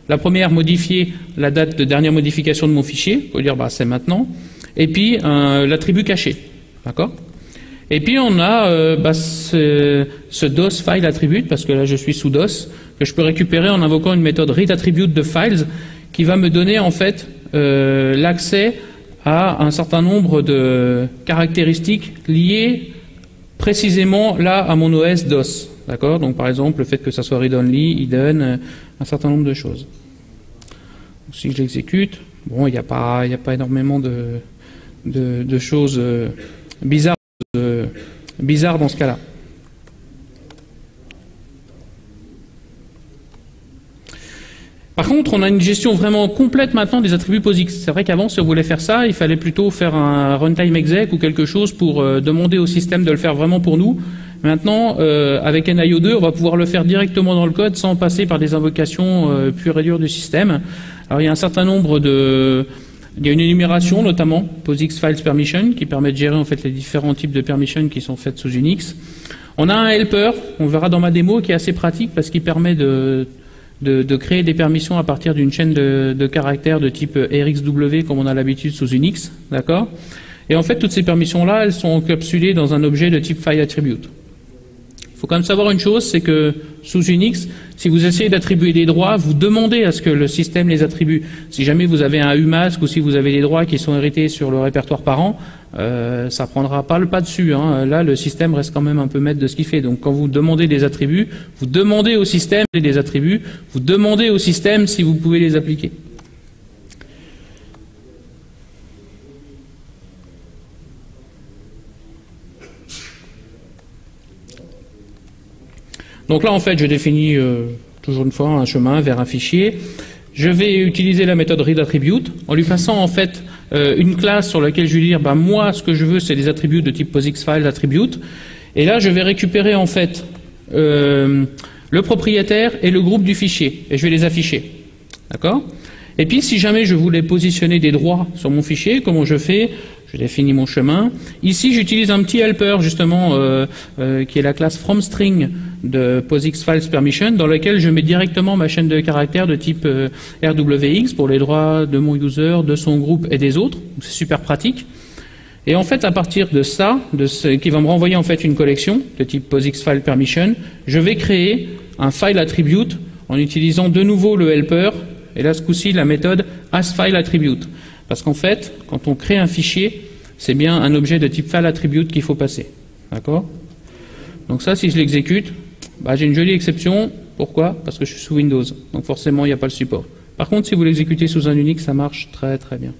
la première modifier la date de dernière modification de mon fichier, pour dire bah c'est maintenant, et puis l'attribut caché, d'accord. Et puis on a ce DOS file attribute, parce que là je suis sous DOS, que je peux récupérer en invoquant une méthode read attribute de files qui va me donner en fait l'accès à un certain nombre de caractéristiques liées précisément là à mon OS DOS, d'accord. Donc par exemple le fait que ça soit read only, hidden, un certain nombre de choses. Donc, si je l'exécute, bon, il n'y a pas énormément de choses bizarres dans ce cas-là. Par contre, on a une gestion vraiment complète maintenant des attributs POSIX. C'est vrai qu'avant, si on voulait faire ça, il fallait plutôt faire un runtime exec ou quelque chose pour demander au système de le faire vraiment pour nous. Maintenant, avec NIO 2, on va pouvoir le faire directement dans le code sans passer par des invocations pures et dures du système. Alors, il y a un certain nombre il y a une énumération, notamment POSIX Files Permission, qui permet de gérer en fait les différents types de permissions qui sont faites sous Unix. On a un helper, on verra dans ma démo, qui est assez pratique parce qu'il permet de créer des permissions à partir d'une chaîne de caractères de type RXW comme on a l'habitude sous Unix, d'accord. Et en fait, toutes ces permissions-là, elles sont encapsulées dans un objet de type file attribute. Il faut quand même savoir une chose, c'est que sous Unix, si vous essayez d'attribuer des droits, vous demandez à ce que le système les attribue. Si jamais vous avez un UMask ou si vous avez des droits qui sont hérités sur le répertoire parent, ça prendra pas le pas dessus, hein. Là, le système reste quand même un peu maître de ce qu'il fait. Donc, quand vous demandez des attributs, vous demandez au système des attributs, vous demandez au système si vous pouvez les appliquer. Donc là, en fait, je définis toujours une fois un chemin vers un fichier. Je vais utiliser la méthode readAttribute en lui passant en fait une classe sur laquelle je vais dire bah, moi, ce que je veux, c'est des attributs de type POSIXFileAttribute. Et là, je vais récupérer en fait le propriétaire et le groupe du fichier. Et je vais les afficher. D'accord ? Et puis, si jamais je voulais positionner des droits sur mon fichier, comment je fais ? Je définis mon chemin. Ici, j'utilise un petit helper, justement, qui est la classe FromString de POSIXFilesPermission, dans lequel je mets directement ma chaîne de caractères de type RWX pour les droits de mon user, de son groupe et des autres. C'est super pratique. Et en fait, à partir de ça, qui va me renvoyer en fait une collection de type POSIXFilePermission, je vais créer un file attribute en utilisant de nouveau le helper Et là, ce coup-ci, la méthode asFileAttribute. Parce qu'en fait, quand on crée un fichier, c'est bien un objet de type fileAttribute qu'il faut passer. D'accord? Donc ça, si je l'exécute, bah, j'ai une jolie exception. Pourquoi? Parce que je suis sous Windows. Donc forcément, il n'y a pas le support. Par contre, si vous l'exécutez sous un Unix, ça marche très très bien.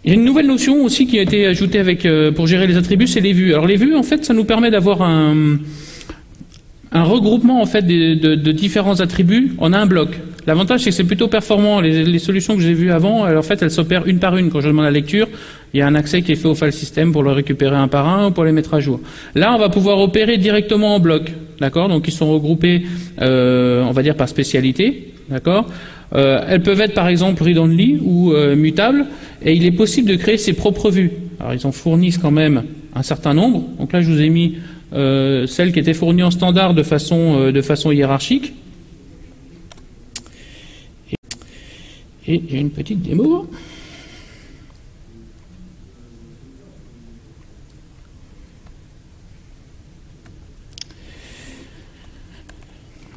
Il y a une nouvelle notion aussi qui a été ajoutée avec, pour gérer les attributs, c'est les vues. Alors les vues, en fait, ça nous permet d'avoir un regroupement en fait de différents attributs en un bloc. L'avantage, c'est que c'est plutôt performant. Les solutions que j'ai vues avant, en fait, elles s'opèrent une par une. Quand je demande la lecture, il y a un accès qui est fait au file system pour le récupérer un par un ou pour les mettre à jour. Là, on va pouvoir opérer directement en bloc. D'accord? Donc, ils sont regroupés, on va dire, par spécialité. D'accord? Elles peuvent être, par exemple, read-only ou mutables. Et il est possible de créer ses propres vues. Alors, ils en fournissent quand même un certain nombre. Donc là, je vous ai mis celles qui étaient fournies en standard de façon hiérarchique. Et j'ai une petite démo.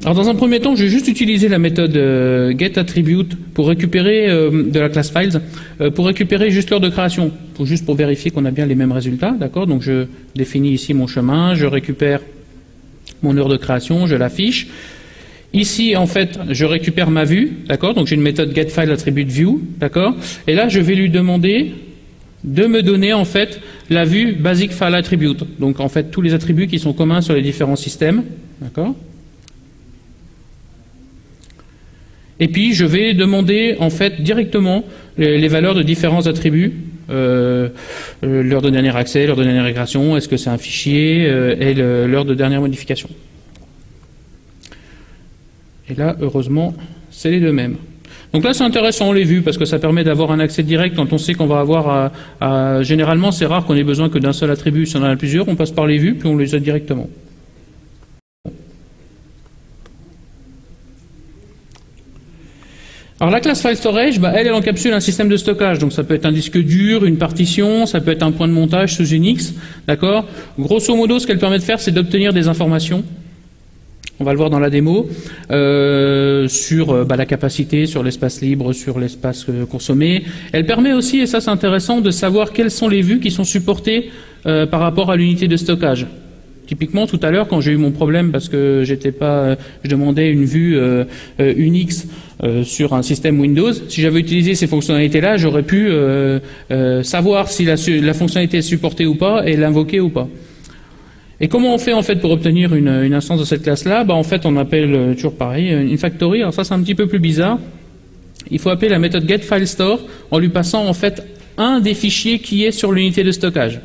Alors dans un premier temps, je vais juste utiliser la méthode getAttribute pour récupérer de la classe files, pour récupérer juste l'heure de création, juste pour vérifier qu'on a bien les mêmes résultats, d'accord? Donc je définis ici mon chemin, je récupère mon heure de création, je l'affiche. Ici, en fait, je récupère ma vue, d'accord? Donc j'ai une méthode getFileAttributeView, d'accord? Et là, je vais lui demander de me donner en fait la vue basic file attribute. Donc en fait tous les attributs qui sont communs sur les différents systèmes, d'accord? Et puis je vais demander en fait directement les valeurs de différents attributs, l'heure de dernier accès, l'heure de dernière régression, est-ce que c'est un fichier, et l'heure de dernière modification. Et là, heureusement, c'est les deux mêmes. Donc là, c'est intéressant les vues parce que ça permet d'avoir un accès direct quand on sait qu'on va avoir généralement, c'est rare qu'on ait besoin que d'un seul attribut. Si on en a plusieurs, on passe par les vues puis on les a directement. Alors la classe file storage, bah, elle encapsule un système de stockage. Donc ça peut être un disque dur, une partition, ça peut être un point de montage sous Unix, d'accord? Grosso modo, ce qu'elle permet de faire, c'est d'obtenir des informations. On va le voir dans la démo, sur la capacité, sur l'espace libre, sur l'espace consommé. Elle permet aussi, et ça c'est intéressant, de savoir quelles sont les vues qui sont supportées par rapport à l'unité de stockage. Typiquement, tout à l'heure, quand j'ai eu mon problème parce que je demandais une vue Unix sur un système Windows, si j'avais utilisé ces fonctionnalités-là, j'aurais pu savoir si la fonctionnalité est supportée ou pas et l'invoquer ou pas. Et comment on fait en fait pour obtenir une instance de cette classe-là? En fait, on appelle toujours pareil une factory. Alors ça, c'est un petit peu plus bizarre. Il faut appeler la méthode getFileStore en lui passant en fait un des fichiers qui est sur l'unité de stockage.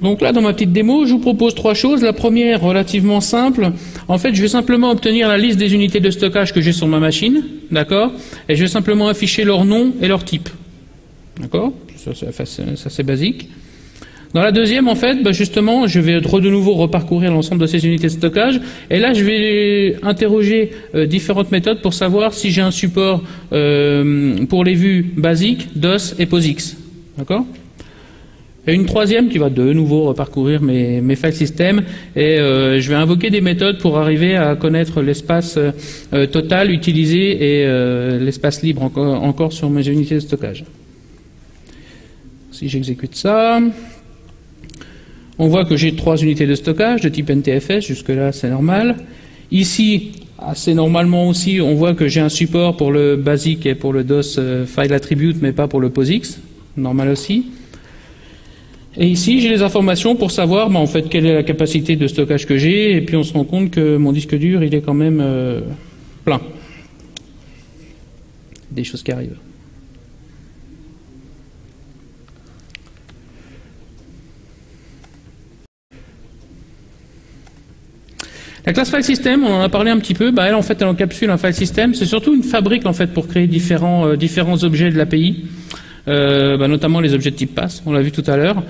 Donc là, dans ma petite démo, je vous propose trois choses. La première, relativement simple. En fait, je vais simplement obtenir la liste des unités de stockage que j'ai sur ma machine, d'accord? Et je vais simplement afficher leur nom et leur type, d'accord? Ça c'est basique. Dans la deuxième, en fait, justement, je vais de nouveau reparcourir l'ensemble de ces unités de stockage. Et là, je vais interroger différentes méthodes pour savoir si j'ai un support pour les vues basiques, DOS et POSIX, d'accord? Et une troisième qui va de nouveau reparcourir mes file systems et je vais invoquer des méthodes pour arriver à connaître l'espace total utilisé et l'espace libre encore sur mes unités de stockage. Si j'exécute ça, on voit que j'ai 3 unités de stockage de type NTFS, jusque-là c'est normal. Ici, assez normalement aussi, on voit que j'ai un support pour le BASIC et pour le DOS file attribute, mais pas pour le POSIX, normal aussi. Et ici, j'ai les informations pour savoir en fait quelle est la capacité de stockage que j'ai, et puis on se rend compte que mon disque dur, il est quand même plein. Des choses qui arrivent. La classe file system, on en a parlé un petit peu, elle en fait elle encapsule un file system, c'est surtout une fabrique en fait pour créer différents objets de l'API. Notamment les objets de type pass, on l'a vu tout à l'heure.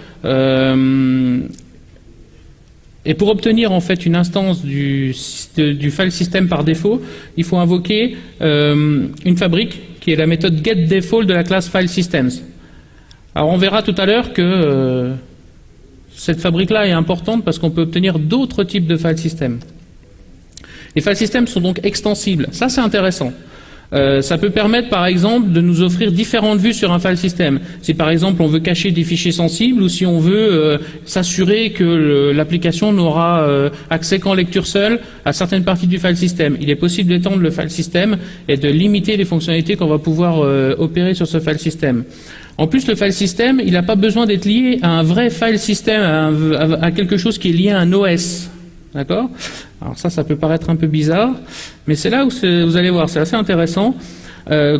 Et pour obtenir en fait une instance du file system par défaut, il faut invoquer une fabrique qui est la méthode getDefault de la classe fileSystems. Alors on verra tout à l'heure que cette fabrique-là est importante parce qu'on peut obtenir d'autres types de file systems. Les file systems sont donc extensibles. Ça c'est intéressant. Ça peut permettre par exemple de nous offrir différentes vues sur un file system. Si par exemple on veut cacher des fichiers sensibles ou si on veut s'assurer que l'application n'aura accès qu'en lecture seule à certaines parties du file system, il est possible d'étendre le file system et de limiter les fonctionnalités qu'on va pouvoir opérer sur ce file system. En plus, le file system, il n'a pas besoin d'être lié à un vrai file system, à quelque chose qui est lié à un OS. D'accord? Alors ça peut paraître un peu bizarre, mais c'est là où vous allez voir, c'est assez intéressant.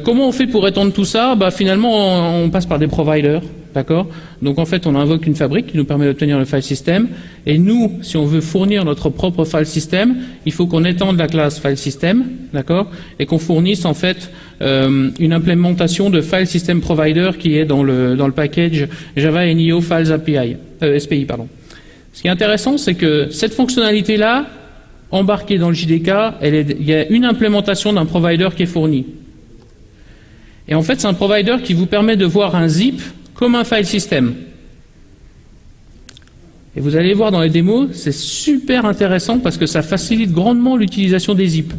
Comment on fait pour étendre tout ça? Finalement, on passe par des providers, d'accord? Donc en fait, on invoque une fabrique qui nous permet d'obtenir le file system, et nous, si on veut fournir notre propre file system, il faut qu'on étende la classe file system, d'accord? Et qu'on fournisse en fait une implémentation de file system provider qui est dans le package Java NIO Files API, SPI, pardon. Ce qui est intéressant, c'est que cette fonctionnalité-là, embarquée dans le JDK, il y a une implémentation d'un provider qui est fournie. Et en fait, c'est un provider qui vous permet de voir un zip comme un file system. Et vous allez voir dans les démos, c'est super intéressant parce que ça facilite grandement l'utilisation des zips.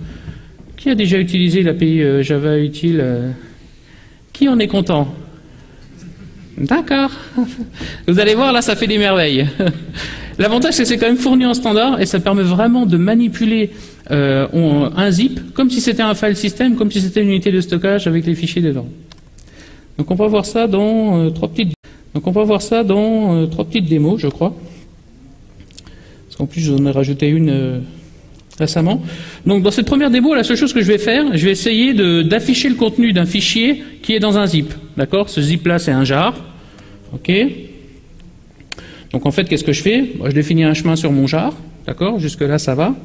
Qui a déjà utilisé l'API Java Util Qui en est content? D'accord. Vous allez voir, là, ça fait des merveilles. L'avantage, c'est que c'est quand même fourni en standard et ça permet vraiment de manipuler un zip comme si c'était un file system, comme si c'était une unité de stockage avec les fichiers dedans. Donc on va voir ça dans trois petites démos, je crois. Parce qu'en plus, j'en ai rajouté une récemment. Donc dans cette première démo, la seule chose que je vais faire, je vais essayer d'afficher le contenu d'un fichier qui est dans un zip. D'accord? Ce zip-là, c'est un jar. OK. Donc en fait, qu'est-ce que je fais? Je définis un chemin sur mon jar. D'accord? Jusque-là, ça va.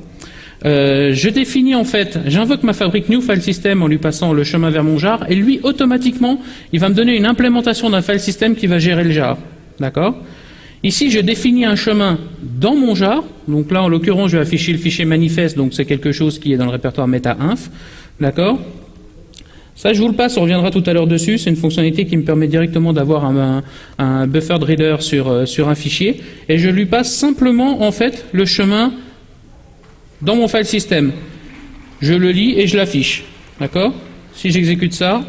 Je définis en fait, j'invoque ma fabrique new file system en lui passant le chemin vers mon jar, et lui, automatiquement, il va me donner une implémentation d'un file system qui va gérer le jar. D'accord? Ici, je définis un chemin dans mon jar. Donc là, en l'occurrence, je vais afficher le fichier manifeste, donc c'est quelque chose qui est dans le répertoire meta-inf. D'accord? Ça, je vous le passe, on reviendra tout à l'heure dessus. C'est une fonctionnalité qui me permet directement d'avoir un buffered reader sur un fichier. Et je lui passe simplement, en fait, le chemin dans mon file system. Je le lis et je l'affiche. D'accord? Si j'exécute ça,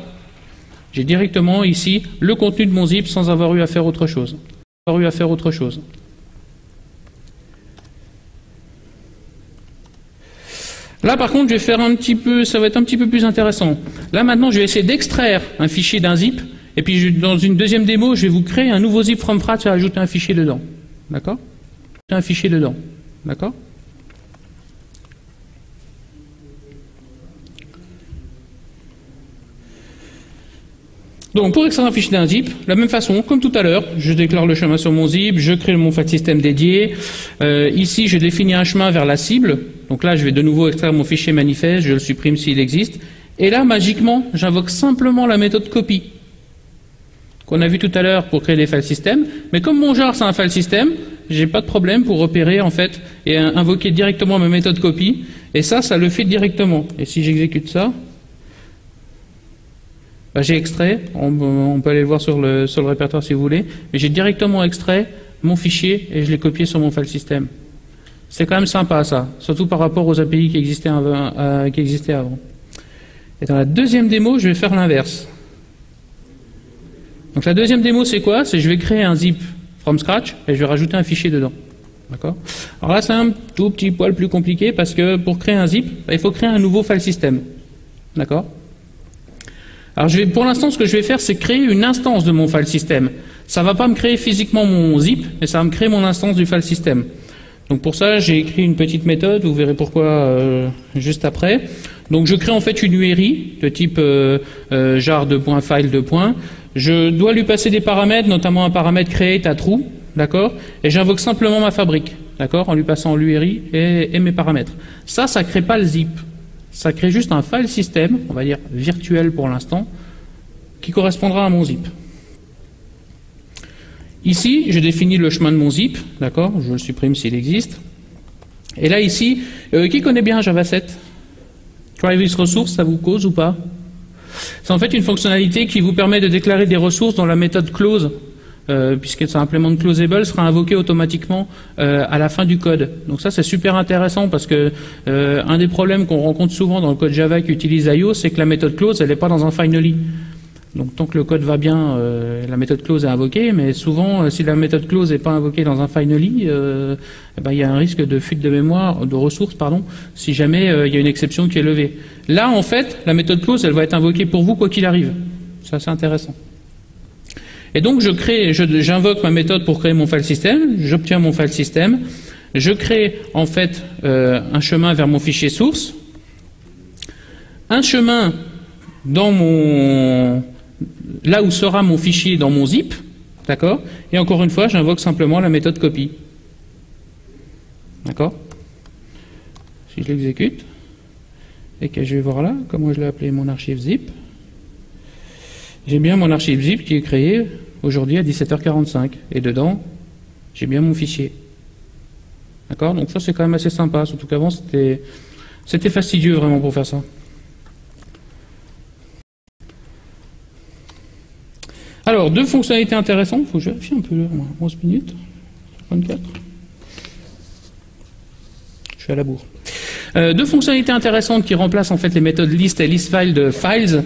j'ai directement ici le contenu de mon zip sans avoir eu à faire autre chose. Là, par contre, je vais faire ça va être un petit peu plus intéressant. Là, maintenant, je vais essayer d'extraire un fichier d'un zip, et puis dans une deuxième démo, je vais vous créer un nouveau zip from scratch et ajouter un fichier dedans. D'accord? D'accord? Donc, pour extraire un fichier d'un zip, la même façon, comme tout à l'heure, je déclare le chemin sur mon zip, je crée mon file system dédié. Ici, je définis un chemin vers la cible. Donc là, je vais de nouveau extraire mon fichier manifeste, je le supprime s'il existe. Et là, magiquement, j'invoque simplement la méthode copy qu'on a vu tout à l'heure pour créer des file systems. Mais comme mon jar, c'est un file system, j'ai pas de problème pour opérer, en fait, et invoquer directement ma méthode copy. Et ça le fait directement. Et si j'exécute ça, j'ai extrait, on peut aller le voir sur le répertoire si vous voulez, mais j'ai directement extrait mon fichier et je l'ai copié sur mon file system. C'est quand même sympa ça, surtout par rapport aux API qui existaient avant. Et dans la deuxième démo, je vais faire l'inverse. Donc la deuxième démo, c'est quoi? C'est je vais créer un zip from scratch et je vais rajouter un fichier dedans. D'accord? Alors là, c'est un tout petit poil plus compliqué parce que pour créer un zip, il faut créer un nouveau file system. D'accord? Alors pour l'instant, ce que je vais faire, c'est créer une instance de mon file system. Ça ne va pas me créer physiquement mon zip, mais ça va me créer mon instance du file system. Donc pour ça, j'ai écrit une petite méthode, vous verrez pourquoi juste après. Donc je crée en fait une URI de type jar2.file2. Je dois lui passer des paramètres, notamment un paramètre create à true, d'accord? Et j'invoque simplement ma fabrique, d'accord? En lui passant l'URI et mes paramètres. Ça ne crée pas le zip. Ça crée juste un file system, on va dire virtuel pour l'instant, qui correspondra à mon zip. Ici, je définis le chemin de mon zip, d'accord? Je le supprime s'il existe. Et là ici, qui connaît bien Java 7? Try with resource, ça vous cause ou pas? C'est en fait une fonctionnalité qui vous permet de déclarer des ressources dans la méthode close, puisque ça implémente closable, sera invoqué automatiquement à la fin du code. Donc ça c'est super intéressant parce que un des problèmes qu'on rencontre souvent dans le code Java qui utilise IO, c'est que la méthode close elle n'est pas dans un finally. Donc tant que le code va bien, la méthode close est invoquée, mais souvent si la méthode close n'est pas invoquée dans un finally, il y a un risque de fuite de mémoire, de ressources, pardon, si jamais il y a une exception qui est levée. Là en fait, la méthode close elle va être invoquée pour vous quoi qu'il arrive. C'est assez intéressant. Et donc j'invoque ma méthode pour créer mon file system, j'obtiens mon file system, je crée en fait un chemin vers mon fichier source, un chemin dans là où sera mon fichier dans mon zip, d'accord? Et encore une fois, j'invoque simplement la méthode copy. D'accord? Si je l'exécute, et que je vais voir là, comment je l'ai appelé mon archive zip, j'ai bien mon archive zip qui est créé aujourd'hui à 17h45. Et dedans, j'ai bien mon fichier. D'accord? Donc ça, c'est quand même assez sympa. Surtout qu'avant, c'était fastidieux vraiment pour faire ça. Alors, deux fonctionnalités intéressantes. Il faut que je vérifie un peu l'heure, 11 minutes. 24. Je suis à la bourre. Deux fonctionnalités intéressantes qui remplacent en fait les méthodes list et listFile de files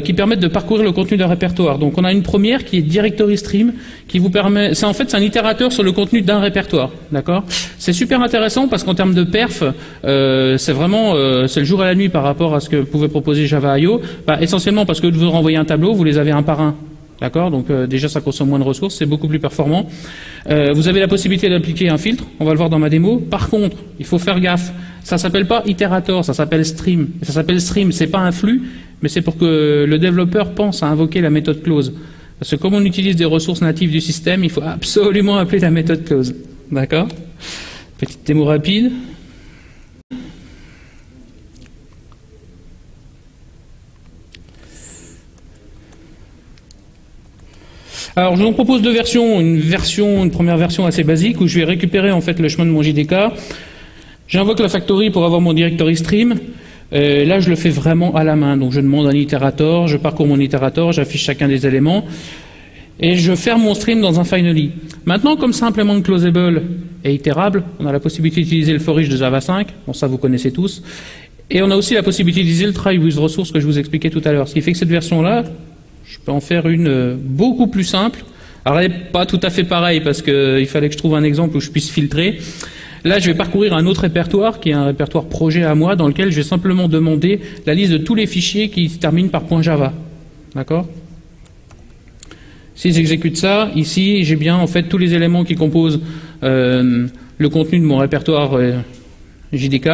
qui permettent de parcourir le contenu d'un répertoire. Donc on a une première qui est directory stream qui vous permet, c'est un itérateur sur le contenu d'un répertoire, d'accord? C'est super intéressant parce qu'en termes de perf, c'est vraiment c'est le jour et la nuit par rapport à ce que pouvait proposer Java IO. Essentiellement parce que de vous renvoyer un tableau, vous les avez un par un. D'accord, donc déjà ça consomme moins de ressources, c'est beaucoup plus performant. Vous avez la possibilité d'appliquer un filtre, on va le voir dans ma démo. Par contre, il faut faire gaffe, ça s'appelle pas itérator, ça s'appelle stream. Ça s'appelle stream, c'est pas un flux, mais c'est pour que le développeur pense à invoquer la méthode close. Parce que comme on utilise des ressources natives du système, il faut absolument appeler la méthode close. D'accord? Petite démo rapide. Alors je vous propose deux versions, une première version assez basique où je vais récupérer en fait le chemin de mon JDK. J'invoque la factory pour avoir mon directory stream. Là je le fais vraiment à la main, donc je demande un itérator, je parcours mon itérator, j'affiche chacun des éléments et je ferme mon stream dans un finally. Maintenant comme ça implémente closable et itérable, on a la possibilité d'utiliser le for each de Java 5, bon ça vous connaissez tous, et on a aussi la possibilité d'utiliser le try with resource que je vous expliquais tout à l'heure, ce qui fait que cette version-là, je peux en faire une beaucoup plus simple. Alors elle n'est pas tout à fait pareille parce qu'il fallait que je trouve un exemple où je puisse filtrer. Là, je vais parcourir un autre répertoire qui est un répertoire projet à moi dans lequel je vais simplement demander la liste de tous les fichiers qui se terminent par .java. D'accord? Si j'exécute ça, ici, j'ai bien en fait tous les éléments qui composent le contenu de mon répertoire JDK.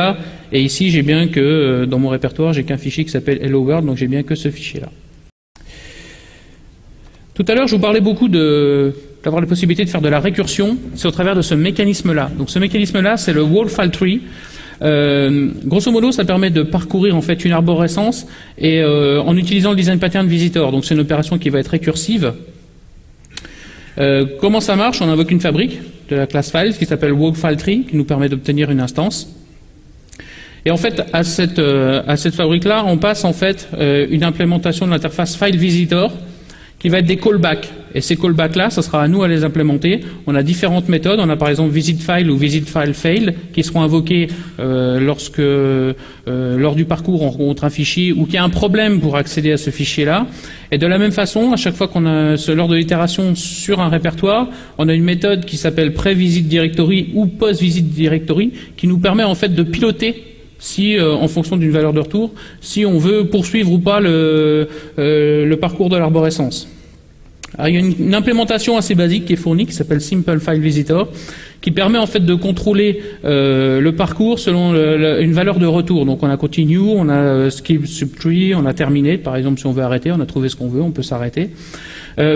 Et ici, j'ai bien que dans mon répertoire, j'ai qu'un fichier qui s'appelle Hello World, donc j'ai bien que ce fichier-là. Tout à l'heure, je vous parlais beaucoup d'avoir la possibilité de faire de la récursion, c'est au travers de ce mécanisme-là. Donc ce mécanisme-là, c'est le whole file tree. Grosso modo, ça permet de parcourir en fait une arborescence et en utilisant le design pattern visitor. Donc c'est une opération qui va être récursive. Comment ça marche? On invoque une fabrique de la classe files qui s'appelle whole file tree, qui nous permet d'obtenir une instance. Et en fait, à cette fabrique-là, on passe en fait une implémentation de l'interface file visitor qui va être des callbacks. Et ces callbacks-là, ça sera à nous à les implémenter. On a différentes méthodes. On a par exemple visitFile ou visitFileFail qui seront invoqués lors du parcours on rencontre un fichier ou qu'il y a un problème pour accéder à ce fichier-là. Et de la même façon, à chaque fois qu'on a lors de l'itération sur un répertoire, on a une méthode qui s'appelle pre-visit-directory ou post-visit-directory qui nous permet en fait de piloter si, en fonction d'une valeur de retour, si on veut poursuivre ou pas le parcours de l'arborescence. Alors, il y a une implémentation assez basique qui est fournie, qui s'appelle Simple File Visitor, qui permet en fait de contrôler le parcours selon une valeur de retour. Donc on a continue, on a skip subtree, on a terminé. Par exemple, si on veut arrêter, on a trouvé ce qu'on veut, on peut s'arrêter.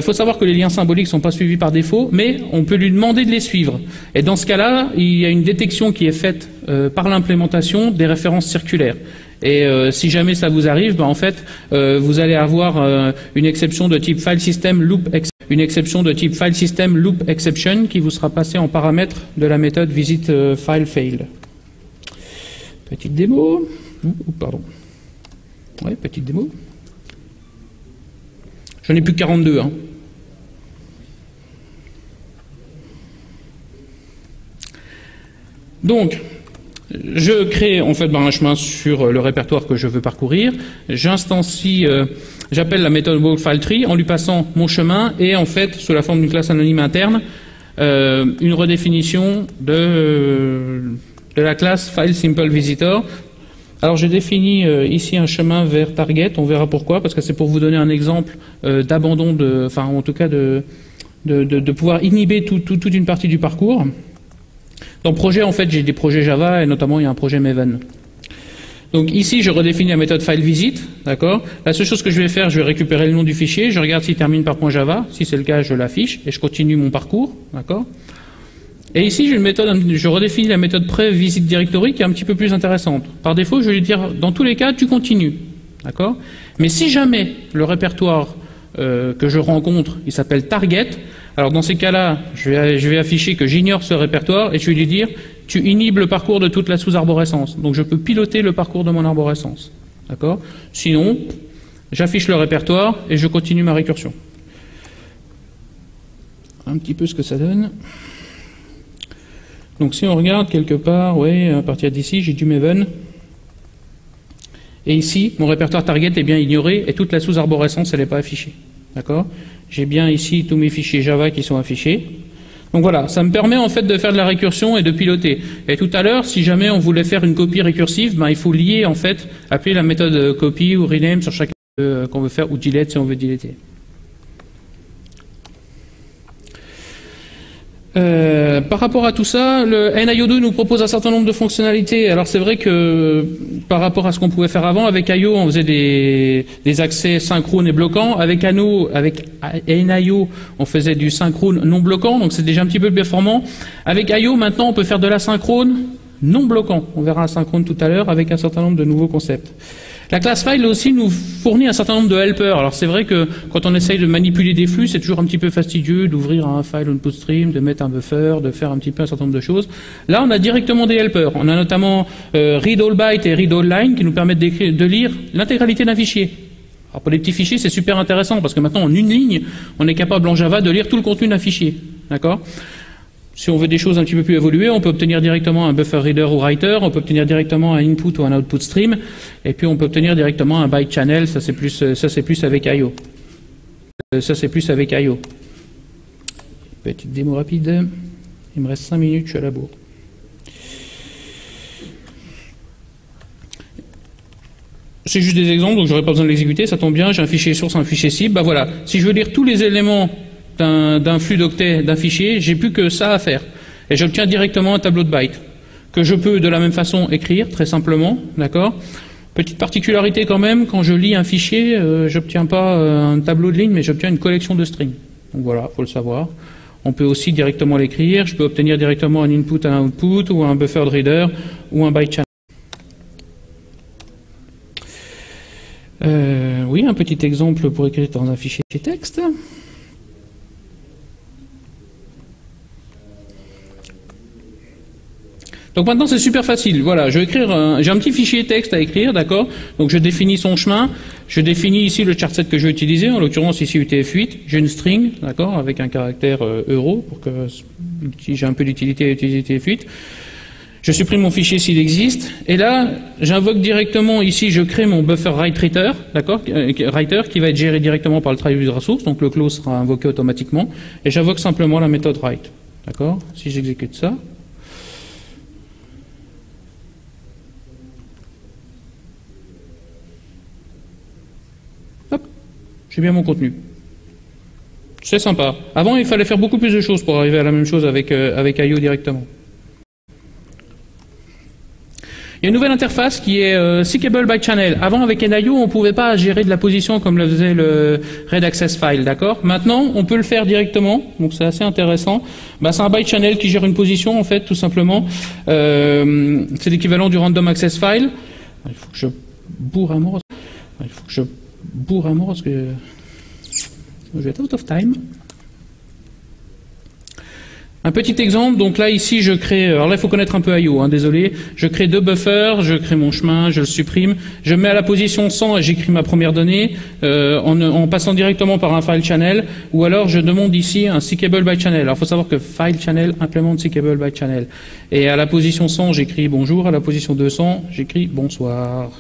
Faut savoir que les liens symboliques ne sont pas suivis par défaut, mais on peut lui demander de les suivre. Et dans ce cas-là, il y a une détection qui est faite par l'implémentation des références circulaires. Et si jamais ça vous arrive, en fait, vous allez avoir une exception de type file system loop exception qui vous sera passée en paramètre de la méthode visit file fail. Petite démo. Pardon. Ouais, petite démo. J'en ai plus que 42. Hein. Donc, je crée en fait un chemin sur le répertoire que je veux parcourir. J'instancie, j'appelle la méthode walkFileTree en lui passant mon chemin et en fait, sous la forme d'une classe anonyme interne, une redéfinition de la classe FileSimpleVisitor. Alors j'ai défini ici un chemin vers Target, on verra pourquoi, parce que c'est pour vous donner un exemple d'abandon, enfin en tout cas de pouvoir inhiber toute une partie du parcours. Dans le projet, en fait, j'ai des projets Java et notamment il y a un projet Maven. Donc ici, je redéfinis la méthode FileVisit, d'accord. La seule chose que je vais faire, je vais récupérer le nom du fichier, je regarde s'il termine par .java, si c'est le cas, je l'affiche et je continue mon parcours, d'accord. Et ici, j'ai une méthode, je redéfinis la méthode pre-visitDirectory qui est un petit peu plus intéressante. Par défaut, je vais lui dire, dans tous les cas, tu continues, d'accord. Mais si jamais le répertoire que je rencontre, il s'appelle Target, alors dans ces cas-là, je vais afficher que j'ignore ce répertoire et je vais lui dire tu inhibes le parcours de toute la sous-arborescence. Donc je peux piloter le parcours de mon arborescence. D'accord? Sinon, j'affiche le répertoire et je continue ma récursion. Un petit peu ce que ça donne. Donc si on regarde quelque part, ouais, à partir d'ici, j'ai du Maven. Et ici, mon répertoire target est bien ignoré et toute la sous-arborescence, elle n'est pas affichée. D'accord? J'ai bien ici tous mes fichiers Java qui sont affichés. Donc voilà, ça me permet en fait de faire de la récursion et de piloter. Et tout à l'heure, si jamais on voulait faire une copie récursive, ben, il faut lier en fait, appeler la méthode copy ou rename sur chaque qu'on veut faire, ou delete si on veut deleter. Par rapport à tout ça, le NIO2 nous propose un certain nombre de fonctionnalités. Alors c'est vrai que par rapport à ce qu'on pouvait faire avant, avec IO on faisait des accès synchrones et bloquants. Avec NIO on faisait du synchrone non bloquant, donc c'est déjà un petit peu plus performant. Avec IO maintenant on peut faire de l'asynchrone non bloquant. On verra asynchrone tout à l'heure avec un certain nombre de nouveaux concepts. La classe file aussi nous fournit un certain nombre de helpers. Alors c'est vrai que quand on essaye de manipuler des flux, c'est toujours un petit peu fastidieux d'ouvrir un file input stream, de mettre un buffer, de faire un petit peu un certain nombre de choses. Là, on a directement des helpers. On a notamment readAllByte et readAllLine qui nous permettent de lire l'intégralité d'un fichier. Alors pour les petits fichiers, c'est super intéressant parce que maintenant, en une ligne, on est capable en Java de lire tout le contenu d'un fichier. D'accord ? Si on veut des choses un petit peu plus évoluées, on peut obtenir directement un buffer reader ou writer, on peut obtenir directement un input ou un output stream, et puis on peut obtenir directement un byte channel, ça c'est plus avec IO. Ça c'est plus avec IO. Petite démo rapide. Il me reste 5 minutes, je suis à la bourre. C'est juste des exemples, donc j'aurais pas besoin de l'exécuter, ça tombe bien, j'ai un fichier source, un fichier cible, bah voilà. Si je veux lire tous les éléments d'un flux d'octets d'un fichier, j'ai plus que ça à faire. Et j'obtiens directement un tableau de bytes, que je peux de la même façon écrire, très simplement, d'accord. Petite particularité quand même, quand je lis un fichier, j'obtiens pas un tableau de ligne, mais j'obtiens une collection de strings. Donc voilà, faut le savoir. On peut aussi directement l'écrire, je peux obtenir directement un input, un output, ou un buffer reader, ou un byte channel. Oui, un petit exemple pour écrire dans un fichier texte. Donc maintenant c'est super facile. Voilà, je vais écrire, j'ai un petit fichier texte à écrire, d'accord. Donc je définis son chemin, je définis ici le chart set que je vais utiliser, en l'occurrence ici UTF-8. J'ai une string, d'accord, avec un caractère euro pour que si j'ai un peu d'utilité à utiliser UTF-8. Je supprime mon fichier s'il existe, et là j'invoque directement ici, je crée mon buffer writer, d'accord, writer qui va être géré directement par le try user source, donc le close sera invoqué automatiquement, et j'invoque simplement la méthode write, d'accord. Si j'exécute ça. J'ai bien mon contenu. C'est sympa. Avant, il fallait faire beaucoup plus de choses pour arriver à la même chose avec IO directement. Il y a une nouvelle interface qui est Seekable by Channel. Avant, avec NIO, on ne pouvait pas gérer de la position comme le faisait le Read Access File, d'accord. Maintenant, on peut le faire directement, donc c'est assez intéressant. Bah, c'est un byte channel qui gère une position, en fait, tout simplement. C'est l'équivalent du Random Access File. Il faut que je bourre un mot. Parce que je vais être out of time. Un petit exemple, donc là ici je crée, alors là il faut connaître un peu I/O, hein, désolé, je crée 2 buffers, je crée mon chemin, je le supprime, je mets à la position 100 et j'écris ma première donnée en passant directement par un file channel, ou alors je demande ici un seekable by channel. Alors il faut savoir que file channel implémente seekable by channel. Et à la position 100 j'écris bonjour, à la position 200 j'écris bonsoir.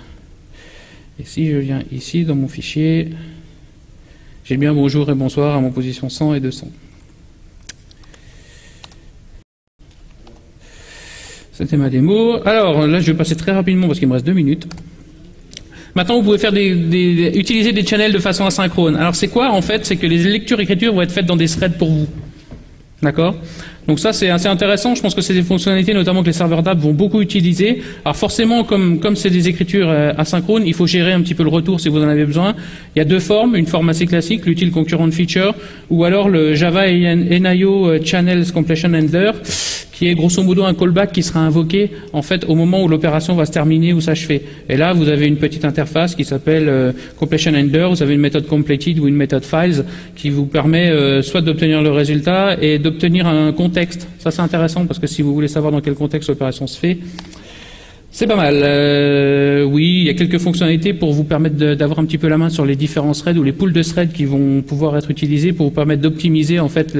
Et si je viens ici dans mon fichier, j'ai bien bonjour et bonsoir à mon position 100 et 200. C'était ma démo. Alors là, je vais passer très rapidement parce qu'il me reste 2 minutes. Maintenant, vous pouvez faire utiliser des channels de façon asynchrone. Alors c'est quoi en fait? C'est que les lectures-écritures vont être faites dans des threads pour vous. D'accord? Donc ça, c'est assez intéressant. Je pense que c'est des fonctionnalités notamment que les serveurs d'app vont beaucoup utiliser. Alors forcément, comme c'est des écritures asynchrones, il faut gérer un petit peu le retour si vous en avez besoin. Il y a 2 formes. Une forme assez classique, l'utile concurrent feature, ou alors le Java NIO Channels Completion Handler, qui est grosso modo un callback qui sera invoqué en fait au moment où l'opération va se terminer ou s'achever. Et là, vous avez une petite interface qui s'appelle Completion Handler. Vous avez une méthode completed ou une méthode files qui vous permet soit d'obtenir le résultat et d'obtenir un contexte. Ça, c'est intéressant parce que si vous voulez savoir dans quel contexte l'opération se fait, c'est pas mal. Oui, il y a quelques fonctionnalités pour vous permettre d'avoir un petit peu la main sur les différents threads ou les pools de threads qui vont pouvoir être utilisés pour vous permettre d'optimiser en fait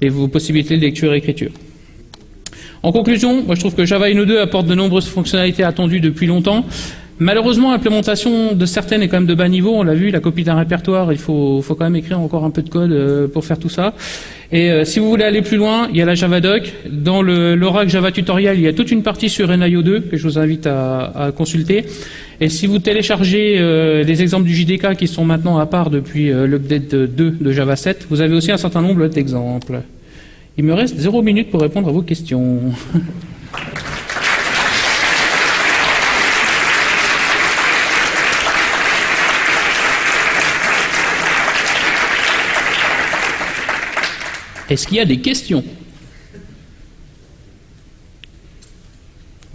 vos possibilités de lecture et écriture. En conclusion, moi je trouve que Java Eno 2 apporte de nombreuses fonctionnalités attendues depuis longtemps. Malheureusement, l'implémentation de certaines est quand même de bas niveau. On l'a vu, la copie d'un répertoire, il faut quand même écrire encore un peu de code pour faire tout ça. Et si vous voulez aller plus loin, il y a la Javadoc. Dans l'Oracle Java Tutorial, il y a toute une partie sur NIO 2 que je vous invite à consulter. Et si vous téléchargez les exemples du JDK qui sont maintenant à part depuis l'update 2 de Java 7, vous avez aussi un certain nombre d'exemples. Il me reste 0 minutes pour répondre à vos questions. Est-ce qu'il y a des questions?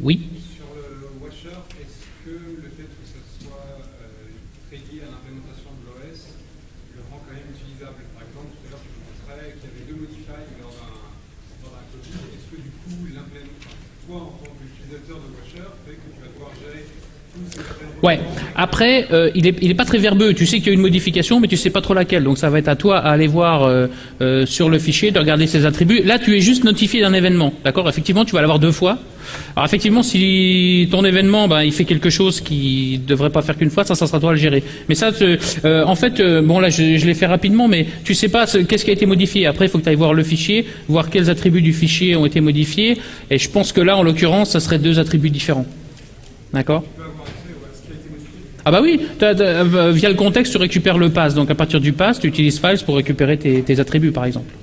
Oui. Sur le washer, est-ce que le fait que ça soit très lié à l'implémentation de l'OS le rend quand même utilisable? Par exemple, tout à l'heure tu me montrais qu'il y avait 2 modifiers dans un copie. Est-ce que du coup, toi en tant qu'utilisateur de washer, fait que tu vas devoir gérer tous ces appels? Ouais. Après, il est pas très verbeux. Tu sais qu'il y a une modification, mais tu sais pas trop laquelle. Donc ça va être à toi à aller voir sur le fichier, de regarder ses attributs. Là, tu es juste notifié d'un événement. D'accord? Effectivement, tu vas l'avoir 2 fois. Alors effectivement, si ton événement, il fait quelque chose qui devrait pas faire qu'une fois, ça sera toi à le gérer. Mais ça, en fait, bon là, je l'ai fait rapidement, mais tu sais pas qu'est-ce qui a été modifié. Après, il faut que tu ailles voir le fichier, voir quels attributs du fichier ont été modifiés. Et je pense que là, en l'occurrence, ça serait 2 attributs différents. D'accord? Ah bah oui, via le contexte, tu récupères le pass. Donc à partir du pass, tu utilises files pour récupérer tes attributs, par exemple.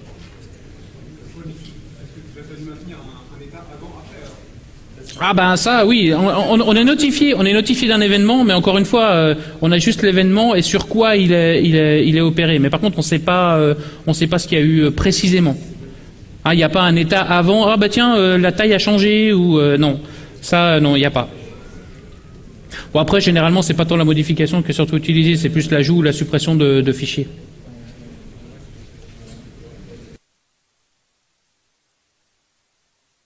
Ah ben ça, oui, on est notifié d'un événement, mais encore une fois, on a juste l'événement et sur quoi il est opéré. Mais par contre, on sait pas ce qu'il y a eu précisément. Ah, il n'y a pas un état avant. Ah bah tiens, la taille a changé ou non. Ça, non, il n'y a pas. Bon après, généralement, c'est pas tant la modification qui est surtout utilisée, c'est plus l'ajout ou la suppression de fichiers.